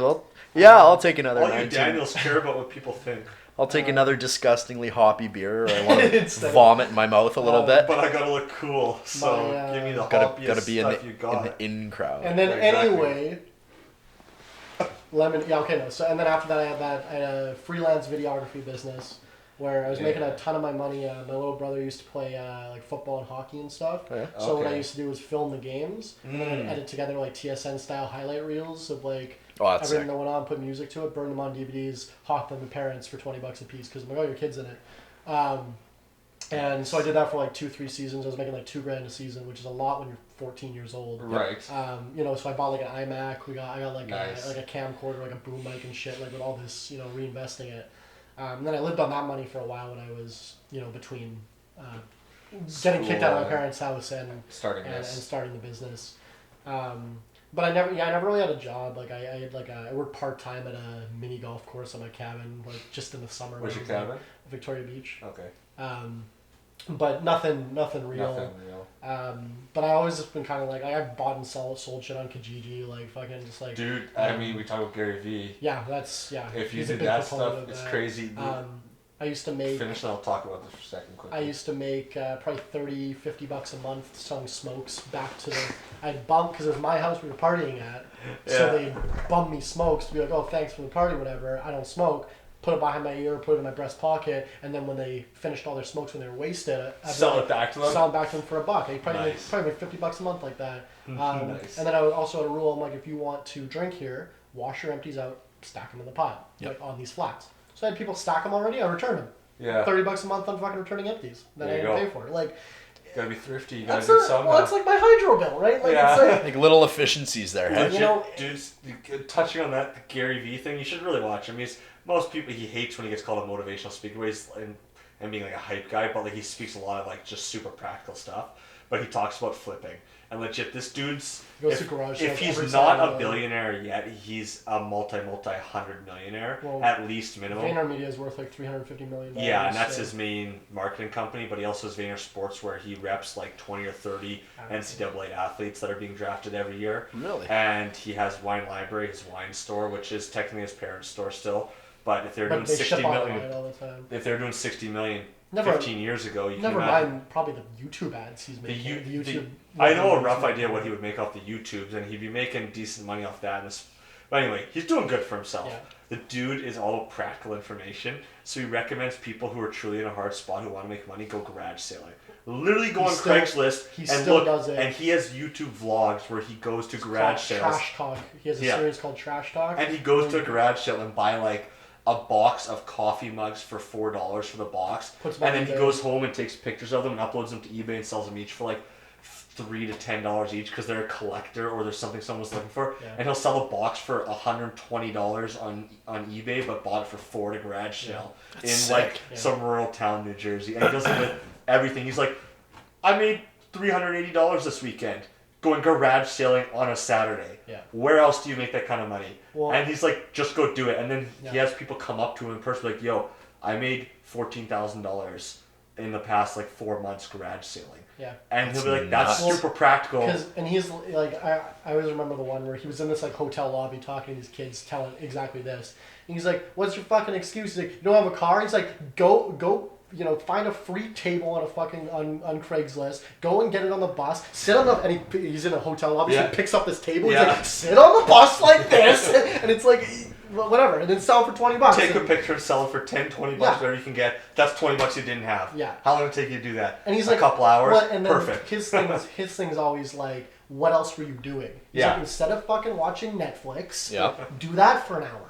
I'll take another All you 19. Daniels care about what people think. I'll take another disgustingly hoppy beer, or I want to Instead of- vomit in my mouth a little bit. But I gotta look cool, so give me the hoppiest Gotta be in stuff the you got. in crowd. And then Exactly. anyway, lemon. Yeah, okay, no. So and then after that, I had a freelance videography business where I was making a ton of my money. My little brother used to play like football and hockey and stuff. Yeah. So what I Okay. used to do was film the games and then I'd edit together like TSN style highlight reels of like Oh, that's everything sick. that went on, put music to it, burn them on DVDs, hawk them to parents for $20 a piece because I'm like, oh, your kid's in it. And so I did that for like 2-3 seasons. I was making like $2,000 a season, which is a lot when you're 14 years old. Right. So I bought like an iMac. I got like Nice. a camcorder, like a boom mic and shit, like with all this, reinvesting it. And then I lived on that money for a while when I was, between getting kicked out of my parents' house and Starting and this. starting the business. But I never really had a job. Like I worked part time at a mini golf course on my cabin, like just in the summer. Where's when your I was, cabin? Victoria Beach. Okay. But nothing real. Nothing real. But I always just been kind of like I've bought and sold shit on Kijiji, like fucking just like. Dude, I mean, we talk about Gary Vee. Yeah, that's yeah. If you he's a did big that proponent stuff, of it's that. crazy. I used to make. Finish and I'll talk about this for a second quickly. I used to make probably $30-$50 a month selling smokes back to the. I'd bump because it was my house we were partying at, so they'd bum me smokes to be like, oh, thanks for the party, whatever. I don't smoke. Put it behind my ear, put it in my breast pocket, and then when they finished all their smokes when they were wasted, I'd Sell it back to them? Sell it back to them for $1. I probably Nice. make $50 a month like that. Nice. And then I would also had a rule. I'm like, if you want to drink here, wash your empties out, stack them in the pot, like on these flats. So I had people stack them already. I returned them. Yeah. $30 a month on fucking returning empties that There I you didn't go. pay for. Like, You gotta be thrifty. You gotta that's do something. well, it's like my hydro bill, right? Like, Yeah. it's like, Like little efficiencies there. Hey? Legit, dudes, touching on that the Gary Vee thing, you should really watch him. Most people, he hates when he gets called a motivational speaker, and being like a hype guy, but like he speaks a lot of like just super practical stuff. But he talks about flipping, and legit, this dude's Goes to garage if sales every he's not a Saturday. billionaire yet, he's a multi-hundred millionaire Well, at least minimum. VaynerMedia is worth like $350 million. Yeah, and that's so- his main marketing company, but he also has Vayner Sports where he reps like 20 or 30 NCAA athletes that are being drafted every year. Really? And he has Wine Library, his wine store, which is technically his parents' store still. But if they're But doing they 60 ship online million, all the time. if they're doing 60 million Never- 15 years ago, you Never can imagine. mind, probably the YouTube ads he's The, making. U- the the- YouTube. I know a rough idea what he would make off the YouTubes, and he'd be making decent money off that. But anyway, he's doing good for himself. Yeah. The dude is all practical information, so he recommends people who are truly in a hard spot who want to make money go garage sailing. Literally go He on still- Craigslist he and still look, does it. and he has YouTube vlogs where he goes to garage sales, Trash Talk. He has a Yeah. series called Trash Talk. and he goes to a garage sale and buy like a box of coffee mugs for $4 for the box, Puts them and on then he eBay. goes home and takes pictures of them and uploads them to eBay and sells them each for like $3 to $10 each because they're a collector or there's something someone's looking for. Yeah. And he'll sell a box for $120 on eBay, but bought it for $4 at a garage sale in like Yeah. some rural town, New Jersey. And he does it with everything. He's like, I made $380 this weekend going garage sailing on a Saturday. Yeah. Where else do you make that kind of money? Well- and he's like, just go do it. And then he Yeah. has people come up to him in person like, yo, I made $14,000 in the past like 4 months garage sailing. Yeah. And he'll be like, That's that's nuts. super practical. And he's like, I always remember the one where he was in this like hotel lobby talking to these kids, telling exactly this. And he's like, "What's your fucking excuse?" He's like, "You don't have a car." He's like, "Go, find a free table on a fucking on Craigslist. Go and get it on the bus. Sit on the and he's in a hotel lobby. So Yeah. he picks up this table. Yeah. He's like, sit on the bus like this, and it's like, whatever, and then sell it for $20. Take a And- picture and sell it for $10, $20, Yeah. whatever you can get. That's $20 you didn't have. Yeah. How long did it take you to do that? And he's a like, couple hours. Well, and then Perfect. His thing's always like, what else were you doing? He's Yeah. like, instead of fucking watching Netflix, Yeah. do that for an hour.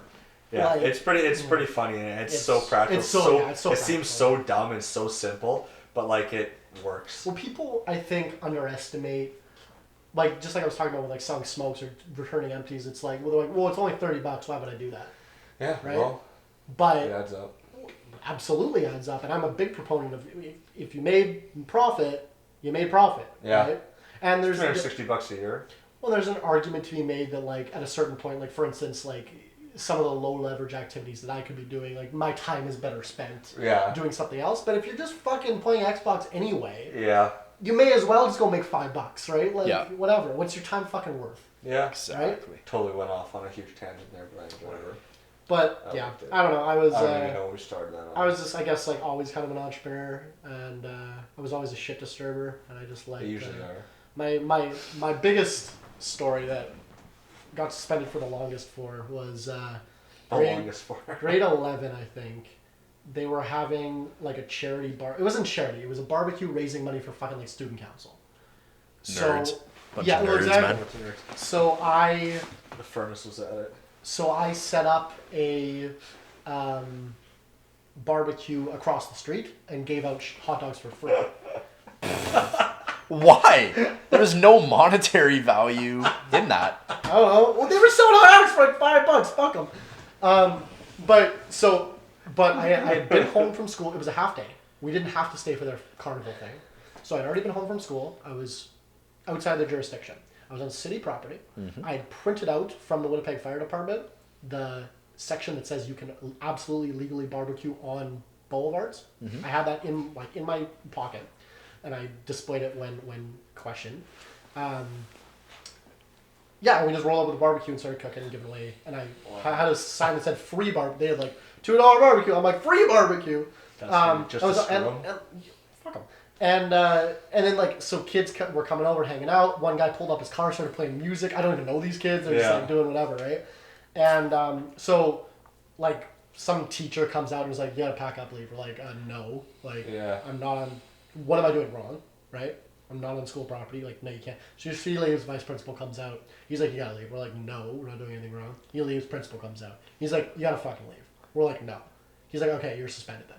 Yeah, Like, it's pretty funny and it's so It's- practical. it's so- yeah, it's so it seems so dumb and so simple, but like it works. Well, people I think underestimate, like just like I was talking about with like selling smokes or returning empties. It's like, well, they're like, well, it's only $30. Why would I do that? Yeah, Right? well, But it adds up. absolutely adds up, and I'm a big proponent of if you made profit, you made profit. Yeah. Right? And there's $360 a year. well, there's an argument to be made that like at a certain point, like for instance, like some of the low leverage activities that I could be doing, like my time is better spent Yeah. doing something else. But if you're just fucking playing Xbox anyway, Yeah. you may as well just go make $5, right? Like Yeah. whatever. What's your time fucking worth? Yeah. Exactly. Totally went off on a huge tangent there, but whatever. But I yeah, liked it. I don't know. I was I don't even know when we started that on. I was just, I guess, like always kind of an entrepreneur, and I was always a shit disturber, and I just like They usually are. my biggest story that got suspended for the longest for was The grade, longest for. grade 11, I think. They were having like a charity bar. It wasn't charity. It was a barbecue raising money for fucking like student council. Nerds. Bunch yeah, of well, nerds, exactly. man. So The furnace was at it. I set up a barbecue across the street and gave out hot dogs for free. Why? There was no monetary value in that. I don't know. Well, they were selling hot dogs for like $5. Fuck them. But I had been home from school. It was a half day. We didn't have to stay for their carnival thing. So I'd already been home from school. I was outside their jurisdiction. I was on city property. Mm-hmm. I had printed out from the Winnipeg Fire Department the section that says you can absolutely legally barbecue on boulevards. Mm-hmm. I had that in my pocket, and I displayed it when questioned. Yeah, we just rolled up with a barbecue and started cooking and giving away. And I had a sign that said free bar. They had like $2 barbecue. I'm like, free barbecue. That's just I was, to screw and, 'em. and, fuck 'em. And then like so kids were coming over hanging out. One guy pulled up his car, started playing music. I don't even know these kids. They're just Yeah. like doing whatever, right? And so like some teacher comes out and is like, "You gotta pack up, leave." We're like, "No, like Yeah. I'm not on. What am I doing wrong, right? I'm not on school property. Like, no, you can't." So she leaves. Vice principal comes out. He's like, "You gotta leave." We're like, "No, we're not doing anything wrong." He leaves. Principal comes out. He's like, "You gotta fucking leave." We're like, "No." He's like, "Okay, you're suspended then."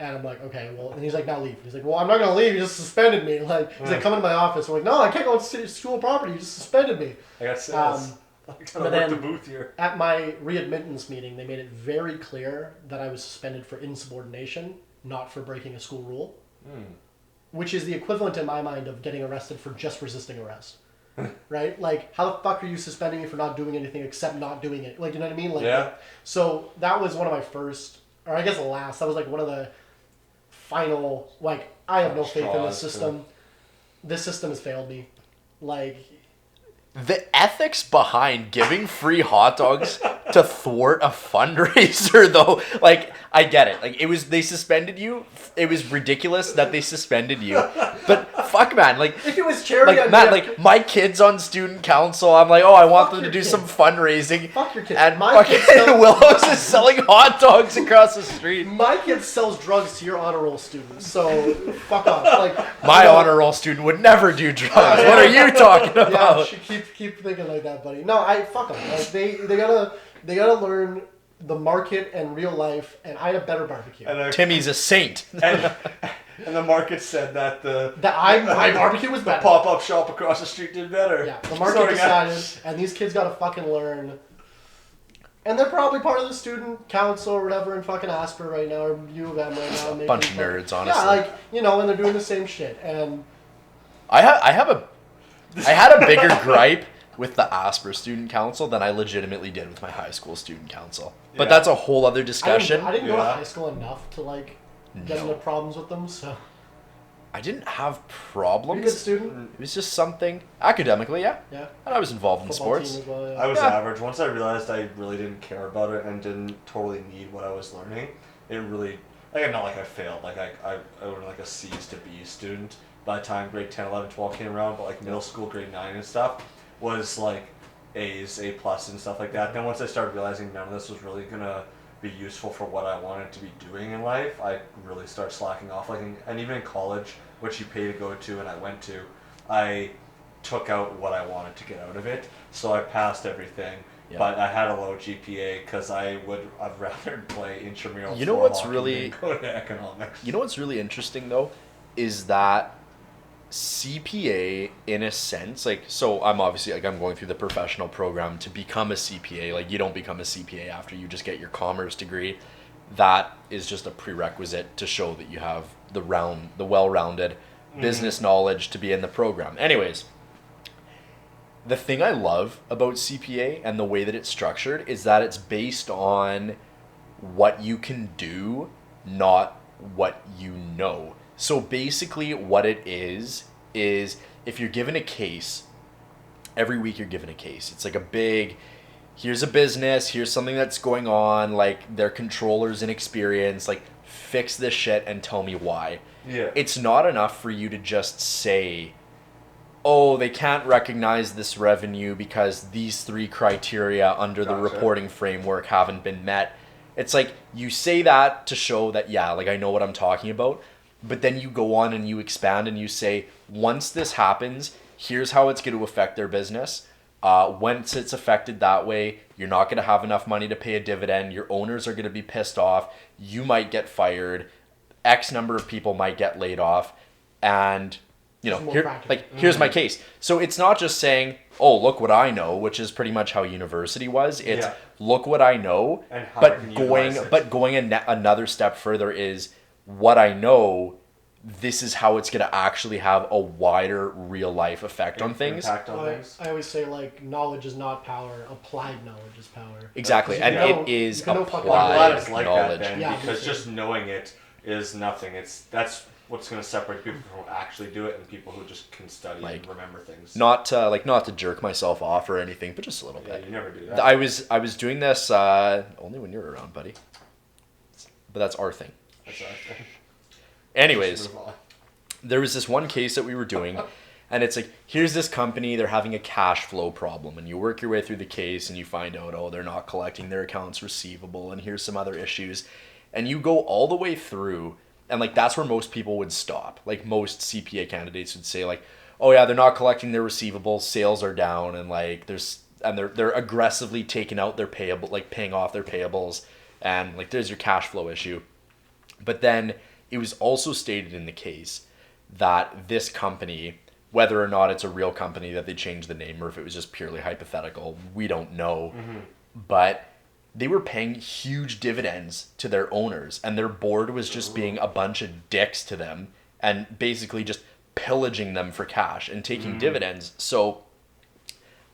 And I'm like, "Okay, well," and he's like, "Now leave." He's like, "Well, I'm not gonna leave. You just suspended me." Like, he's like, "Come into my office." We're like, "No, I can't go to school property. You just suspended me." I got sales. I but gotta work then- the booth here. At my readmittance meeting, they made it very clear that I was suspended for insubordination, not for breaking a school rule. Which is the equivalent in my mind of getting arrested for just resisting arrest. Right? Like, how the fuck are you suspending me for not doing anything except not doing it? Like, you know what I mean? Like, Yeah. So that was one of my first, or I guess last, that was like one of the final, like, I have no faith in this Straws, system. This system has failed me. Like, The ethics behind giving free hot dogs to thwart a fundraiser, though, like, I get it. Like, they suspended you. It was ridiculous that they suspended you. But fuck, man, like, if it was charity, like, I'd man, be like, my kid's on student council. I'm like, oh, I want them to your do kid. some fundraising. Fuck your kid. And My fucking kid sells- Willows is selling hot dogs across the street. my kid sells drugs to your honor roll students, so fuck off. Like, My you know, honor roll student would never do drugs. What are you talking Yeah, about? keep thinking like that, buddy. No, I fuck them. Like, they gotta learn the market and real life, and I had a better barbecue. And, Timmy's a saint. and the market said that My barbecue was better. pop-up shop across the street did better. Yeah, the market Sorry, decided, guys. and these kids gotta fucking learn. And they're probably part of the student council or whatever in fucking Asper right now, or U of M right now. Making Bunch of nerds, honestly. Yeah, like, you know, and they're doing the same shit. And I had a bigger gripe with the Asper Student Council than I legitimately did with my high school student council. But Yeah. that's a whole other discussion. I didn't go to Yeah. high school enough to, like, get No. into problems with them, so. I didn't have You're a good problems. student? It was just something academically, yeah. Yeah. And I was involved in Football sports. team as well, yeah. I was Yeah. average. Once I realized I really didn't care about it and didn't totally need what I was learning, it really, like, not like I failed. Like, I was like a C's to B student by the time grade 10, 11, 12 came around, but like middle school, grade 9 and stuff was like A's, A plus and stuff like that. Then once I started realizing none of this was really gonna be useful for what I wanted to be doing in life, I really started slacking off. Like, and even in college, which you pay to go to and I went to, I took out what I wanted to get out of it. So I passed everything, Yeah. but I had a low GPA because I'd rather play intramural. You know floor what's hockey really- than go to economics. You know what's really interesting though, is that CPA in a sense, like, so I'm obviously, like, I'm going through the professional program to become a CPA. Like, you don't become a CPA after you just get your commerce degree. That is just a prerequisite to show that you have the well-rounded business knowledge to be in the program. Anyways, the thing I love about CPA and the way that it's structured is that it's based on what you can do, not what you know. So basically what it is if you're given a case, every week you're given a case. It's like a big, here's a business, here's something that's going on, like their controller's inexperienced, like fix this shit and tell me why. Yeah. It's not enough for you to just say, oh, they can't recognize this revenue because these 3 criteria under the reporting framework haven't been met. It's like you say that to show that, yeah, like I know what I'm talking about. But then you go on and you expand and you say, once this happens, here's how it's going to affect their business. Once it's affected that way, you're not going to have enough money to pay a dividend. Your owners are going to be pissed off. You might get fired. X number of people might get laid off. And, you know, here's my case. So it's not just saying, oh, look what I know, which is pretty much how university was. It's look what I know. And how but going another step further is, what I know, this is how it's going to actually have a wider real life effect on things. I always say, like, knowledge is not power, applied knowledge is power. Exactly, and it is applied I'm glad it's like knowledge. that then, because just knowing it is nothing. That's what's going to separate people from who actually do it and people who just can study and remember things. Not to jerk myself off or anything, but just a little bit. You never do that. I was doing this only when you were around, buddy. But that's our thing. Anyways, there was this one case that we were doing, and it's like, here's this company, they're having a cash flow problem, and you work your way through the case and you find out, oh, they're not collecting their accounts receivable, and here's some other issues, and you go all the way through, and like that's where most people would stop. Like most CPA candidates would say, like, oh yeah, they're not collecting their receivables, sales are down, and like they're aggressively taking out their payable, like paying off their payables, and like there's your cash flow issue. But then it was also stated in the case that this company, whether or not it's a real company that they changed the name or if it was just purely hypothetical, we don't know. But they were paying huge dividends to their owners, and their board was just being a bunch of dicks to them and basically just pillaging them for cash and taking dividends. So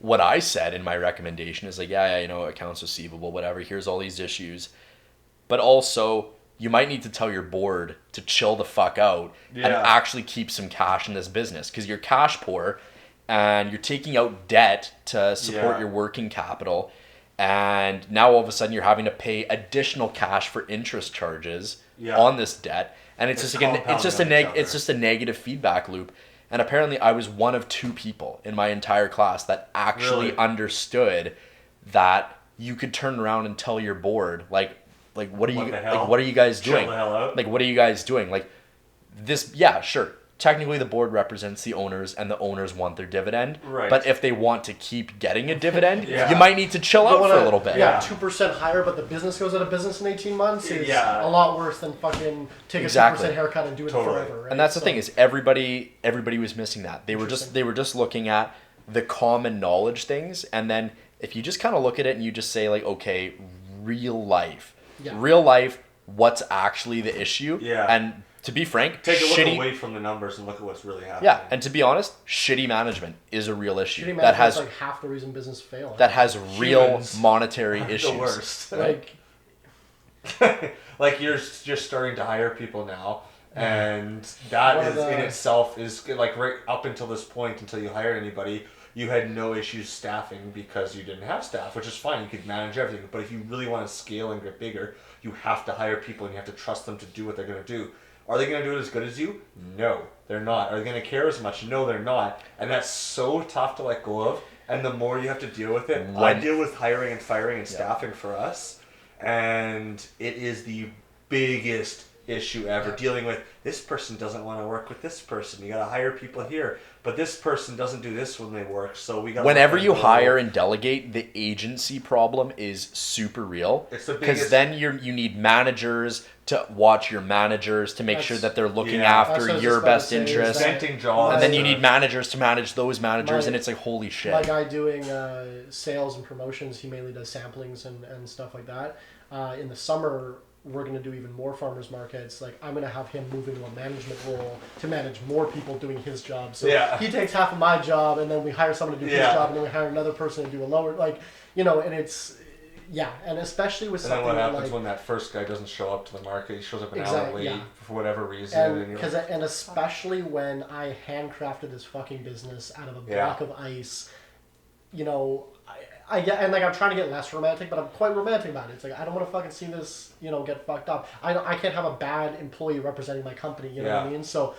what I said in my recommendation is like, yeah, you know, accounts receivable, whatever, here's all these issues. But also, you might need to tell your board to chill the fuck out and actually keep some cash in this business, because you're cash poor and you're taking out debt to support your working capital. And now all of a sudden you're having to pay additional cash for interest charges on this debt. And it's just a negative feedback loop. And apparently I was one of 2 people in my entire class that actually understood that you could turn around and tell your board, like what are you guys doing? Chill the hell out. Like, what are you guys doing? Like, this, yeah, sure. Technically, the board represents the owners, and the owners want their dividend. Right. But if they want to keep getting a dividend, you might need to chill out for a little bit. Yeah, 2% higher, but the business goes out of business in 18 months is a lot worse than fucking take a 2% haircut and do it forever. Right? And that's the thing is everybody was missing that. They were just looking at the common knowledge things, and then if you just kind of look at it and you just say like, okay, real life, what's actually the issue? Yeah. And to be frank, take a look away from the numbers and look at what's really happening. Yeah, and to be honest, shitty management is a real issue. Shitty management is like half the reason business fail. That has real monetary issues. The worst. Like, like you're just starting to hire people now, and that is in itself is like right up until this point, until you hired anybody, you had no issues staffing because you didn't have staff, which is fine. You could manage everything. But if you really want to scale and get bigger, you have to hire people and you have to trust them to do what they're going to do. Are they going to do it as good as you? No, they're not. Are they going to care as much? No, they're not. And that's so tough to let go of. And the more you have to deal with it, I deal with hiring and firing and staffing for us. And it is the biggest issue ever, dealing with this person doesn't want to work with this person. You got to hire people here, but this person doesn't do this when they work, so we got. Whenever you hire and delegate, the agency problem is super real. It's the because biggest. then you need managers to watch your managers to make sure that they're looking after your best interests. Presenting jobs, And then you need managers to manage those managers, and it's like, holy shit. My guy doing sales and promotions, he mainly does samplings and stuff like that. In the summer, we're going to do even more farmers markets. Like, I'm going to have him move into a management role to manage more people doing his job. So he takes half of my job, and then we hire someone to do his job, and then we hire another person to do a lower, like, you know, and it's, and especially with and something then what happens like, when that first guy doesn't show up to the market? He shows up an Exactly, hour late yeah. for whatever reason. And especially when I handcrafted this fucking business out of a block of ice, you know, I get, and like I'm trying to get less romantic, but I'm quite romantic about it. It's like I don't want to fucking see this, you know, get fucked up. I can't have a bad employee representing my company. You know what I mean? So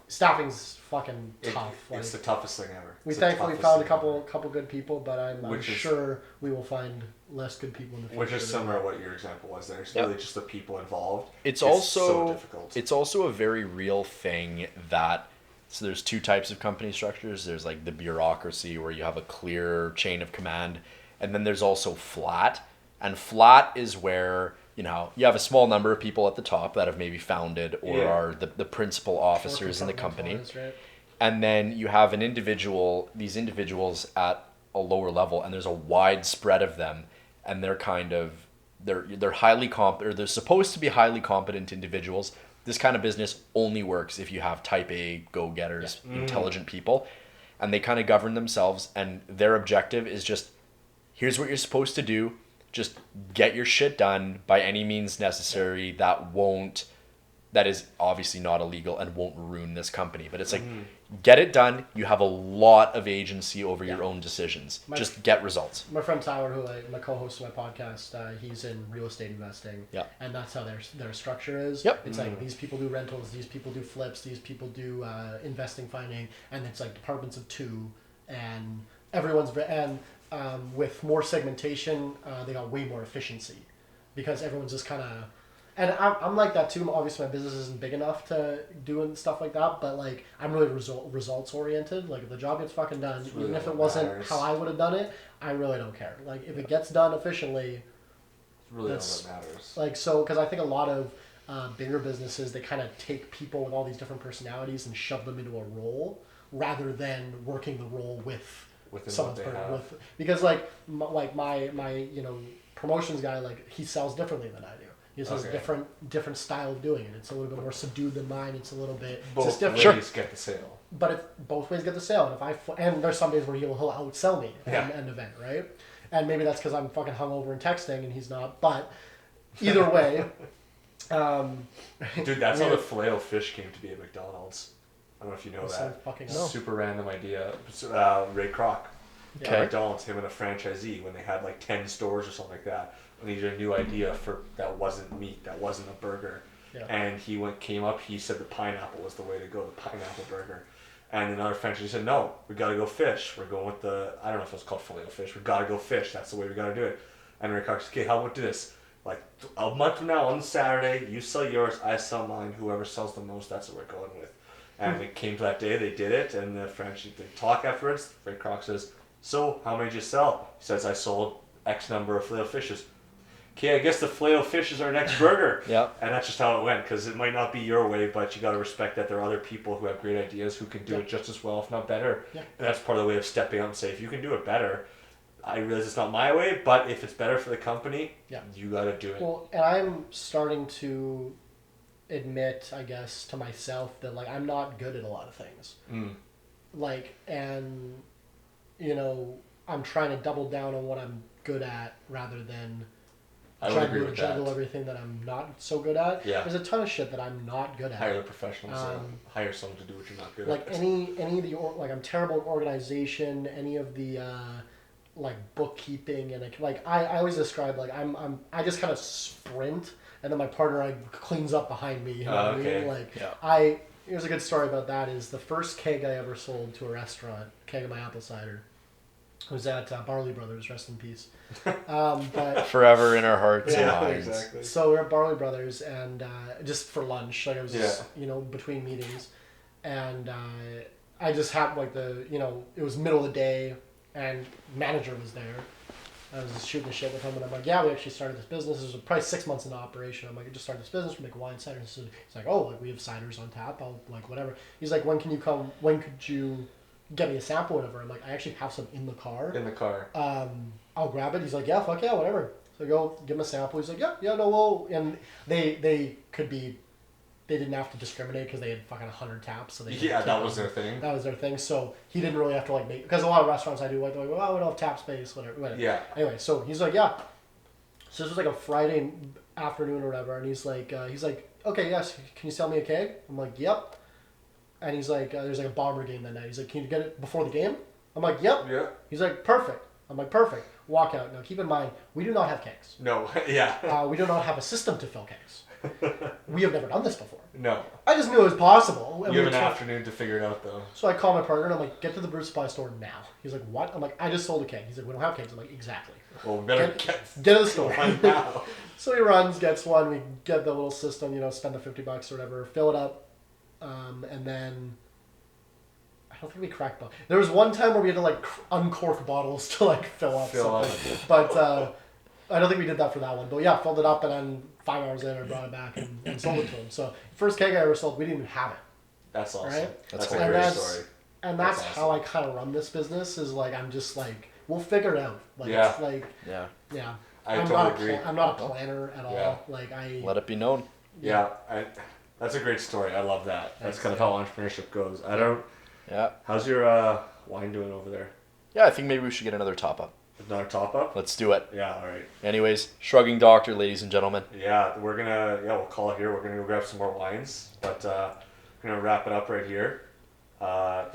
staffing's fucking tough. It's the toughest thing ever. We thankfully found a couple good people, but I'm sure we will find less good people in the future. Which is similar to what your example was there. It's really just the people involved. It's also so difficult. It's also a very real thing that. So there's two types of company structures. There's like the bureaucracy where you have a clear chain of command, and then there's also flat. And flat is where, you know, you have a small number of people at the top that have maybe founded or are the principal officers in the company. Right? And then you have these individuals at a lower level, and there's a wide spread of them, and they're kind of they're highly competent, or they're supposed to be highly competent individuals. This kind of business only works if you have type A go-getters, intelligent people, and they kind of govern themselves, and their objective is just, here's what you're supposed to do, just get your shit done by any means necessary that is obviously not illegal and won't ruin this company. But it's like, get it done. You have a lot of agency over your own decisions. Just get results. My friend Tyler, my co-host of my podcast, he's in real estate investing. Yeah. And that's how their structure is. Yep. It's like these people do rentals, these people do flips, these people do investing, finding, and it's like departments of two, and everyone's with more segmentation, they got way more efficiency because everyone's just kind of. And I'm like that too. Obviously, my business isn't big enough to do stuff like that. But like, I'm really results oriented. Like, if the job gets fucking done, really even if it wasn't how I would have done it, I really don't care. Like, if it gets done efficiently, really that's all that matters. Like, so because I think a lot of bigger businesses, they kind of take people with all these different personalities and shove them into a role rather than working the role with someone's because like my you know, promotions guy, like, he sells differently than I do. He has a different style of doing it. It's a little bit more subdued than mine. It's a little bit both ways get the sale. But if both ways get the sale, and there's some days where he'll outsell me at an event, right? And maybe that's because I'm fucking hungover and texting, and he's not. But either way, dude, that's how the filet fish came to be at McDonald's. I don't know if you know that. No. Super random idea. Ray Kroc. Okay. McDonald's, him and a franchisee, when they had like 10 stores or something like that, and he did a new idea that wasn't meat, that wasn't a burger. Yeah. And he said the pineapple was the way to go, the pineapple burger. And another franchisee said, no, we gotta go fish. We're going with I don't know if it was called filet fish, we gotta go fish, that's the way we gotta do it. And Ray Kroc said, okay, how about this? Like, a month from now on Saturday, you sell yours, I sell mine, whoever sells the most, that's what we're going with. And it came to that day, they did it, and the franchisee, they talk afterwards. Ray Kroc says, so, how many did you sell? He says, I sold X number of filet fishes. Okay, I guess the filet fish is our next burger. Yeah. And that's just how it went, because it might not be your way, but you got to respect that there are other people who have great ideas who can do it just as well, if not better. Yeah. And that's part of the way of stepping out and say, if you can do it better, I realize it's not my way, but if it's better for the company, you got to do it. Well, and I'm starting to admit, I guess, to myself that, like, I'm not good at a lot of things. Like, and, you know, I'm trying to double down on what I'm good at rather than trying to juggle everything that I'm not so good at. Yeah. There's a ton of shit that I'm not good at. Hire the professionals. Hire someone to do what you're not good like at. Like any of the like, I'm terrible at organization. Any of the like bookkeeping, and I always describe, like, I just kind of sprint, and then my partner cleans up behind me. You know what I mean? Like, here's a good story about that. Is the first keg I ever sold to a restaurant, keg of my apple cider. who's at Barley Brothers, rest in peace. But Forever in our hearts and Yeah, minds. exactly. so we're at Barley Brothers, and just for lunch, like I was just, Yeah. between meetings, and I just had like it was middle of the day, and manager was there. I was just shooting the shit with him, and I'm like, yeah, we actually started this business. This was probably 6 months into operation. I'm like, I just started this business. We make wine ciders. So he's like, oh, like we have ciders on tap. I'll like whatever. He's like, when can you come? When could you get me a sample, or whatever? I'm like, I actually have some in the car. In the car. I'll grab it. He's like, yeah, fuck yeah, whatever. So I go give him a sample. He's like, yeah, no, well, and they could be, they didn't have to discriminate because they had fucking 100 taps. So they That was their thing. That was their thing. So he didn't really have to like make, because a lot of restaurants I do like, they're like, well, we don't have tap space, whatever. Yeah. Anyway, so he's like, yeah. So this was like a Friday afternoon or whatever, and he's like, okay, yes, can you sell me a keg? I'm like, yep. And he's like, there's like a Bomber game that night. He's like, can you get it before the game? I'm like, yep. Yeah. He's like, perfect. I'm like, perfect. Walk out. Now keep in mind, we do not have kegs. No. Yeah. We do not have a system to fill kegs. We have never done this before. No. I just knew it was possible. And You we have an were afternoon to figure it out, though. So I call my partner and I'm like, get to the brew supply store now. He's like, what? I'm like, I just sold a keg. He's like, we don't have kegs. I'm like, exactly. Well, we better Get to the store. one now. So he runs, gets one. We get the little system, spend the $50 or whatever, fill it up, and then I don't think we cracked bottles. There was one time where we had to like uncork bottles to like fill up something, but I don't think we did that for that one. But yeah, filled it up, and then 5 hours later brought it back and sold it to him. So first keg I ever sold, we didn't even have it. That's awesome. Right? That's And a great that's- story. And that's That's how I awesome. kind of run this business. Is like I'm just like we'll figure it out. Like Yeah. it's like Yeah. yeah. I I'm totally not agree. I'm not a planner at all. Yeah. Like I Let it be known. Yeah, that's a great story. I love that. That's kind of how entrepreneurship goes. I don't. Yeah. How's your wine doing over there? Yeah, I think maybe we should get another top up. Another top up? Let's do it. Yeah. All right. Anyways, Shrugging Doctor, ladies and gentlemen. Yeah, we'll call it here. We're gonna go grab some more wines, but we're gonna wrap it up right here.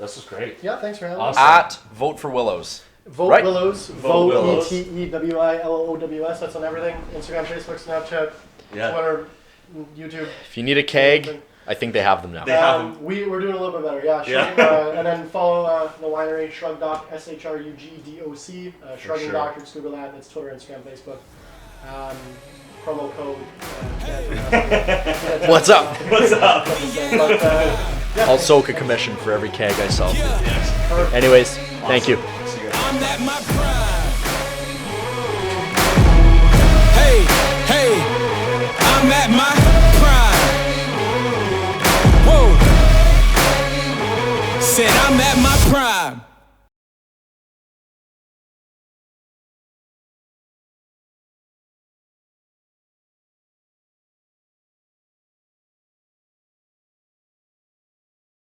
This was great. yeah. Thanks for having Awesome. us. At Vote for Willows. Vote Right. Willows. Vote Willows. VOTEWILLOWS. That's on everything. Instagram, Facebook, Snapchat, Yeah. Twitter, YouTube. If you need a keg, I think they have them now. They have them. We're doing a little bit better. Yeah. Yeah. And then follow the winery Shrug Doc SHRUGDOC. Shrugging sure. Doctor. Just Google that. It's Twitter, Instagram, Facebook. Promo code. What's up? What's up? But, yeah. I'll soak a commission for every keg I sell. Perfect. Anyways, thank you. See you guys. I'm at my prime.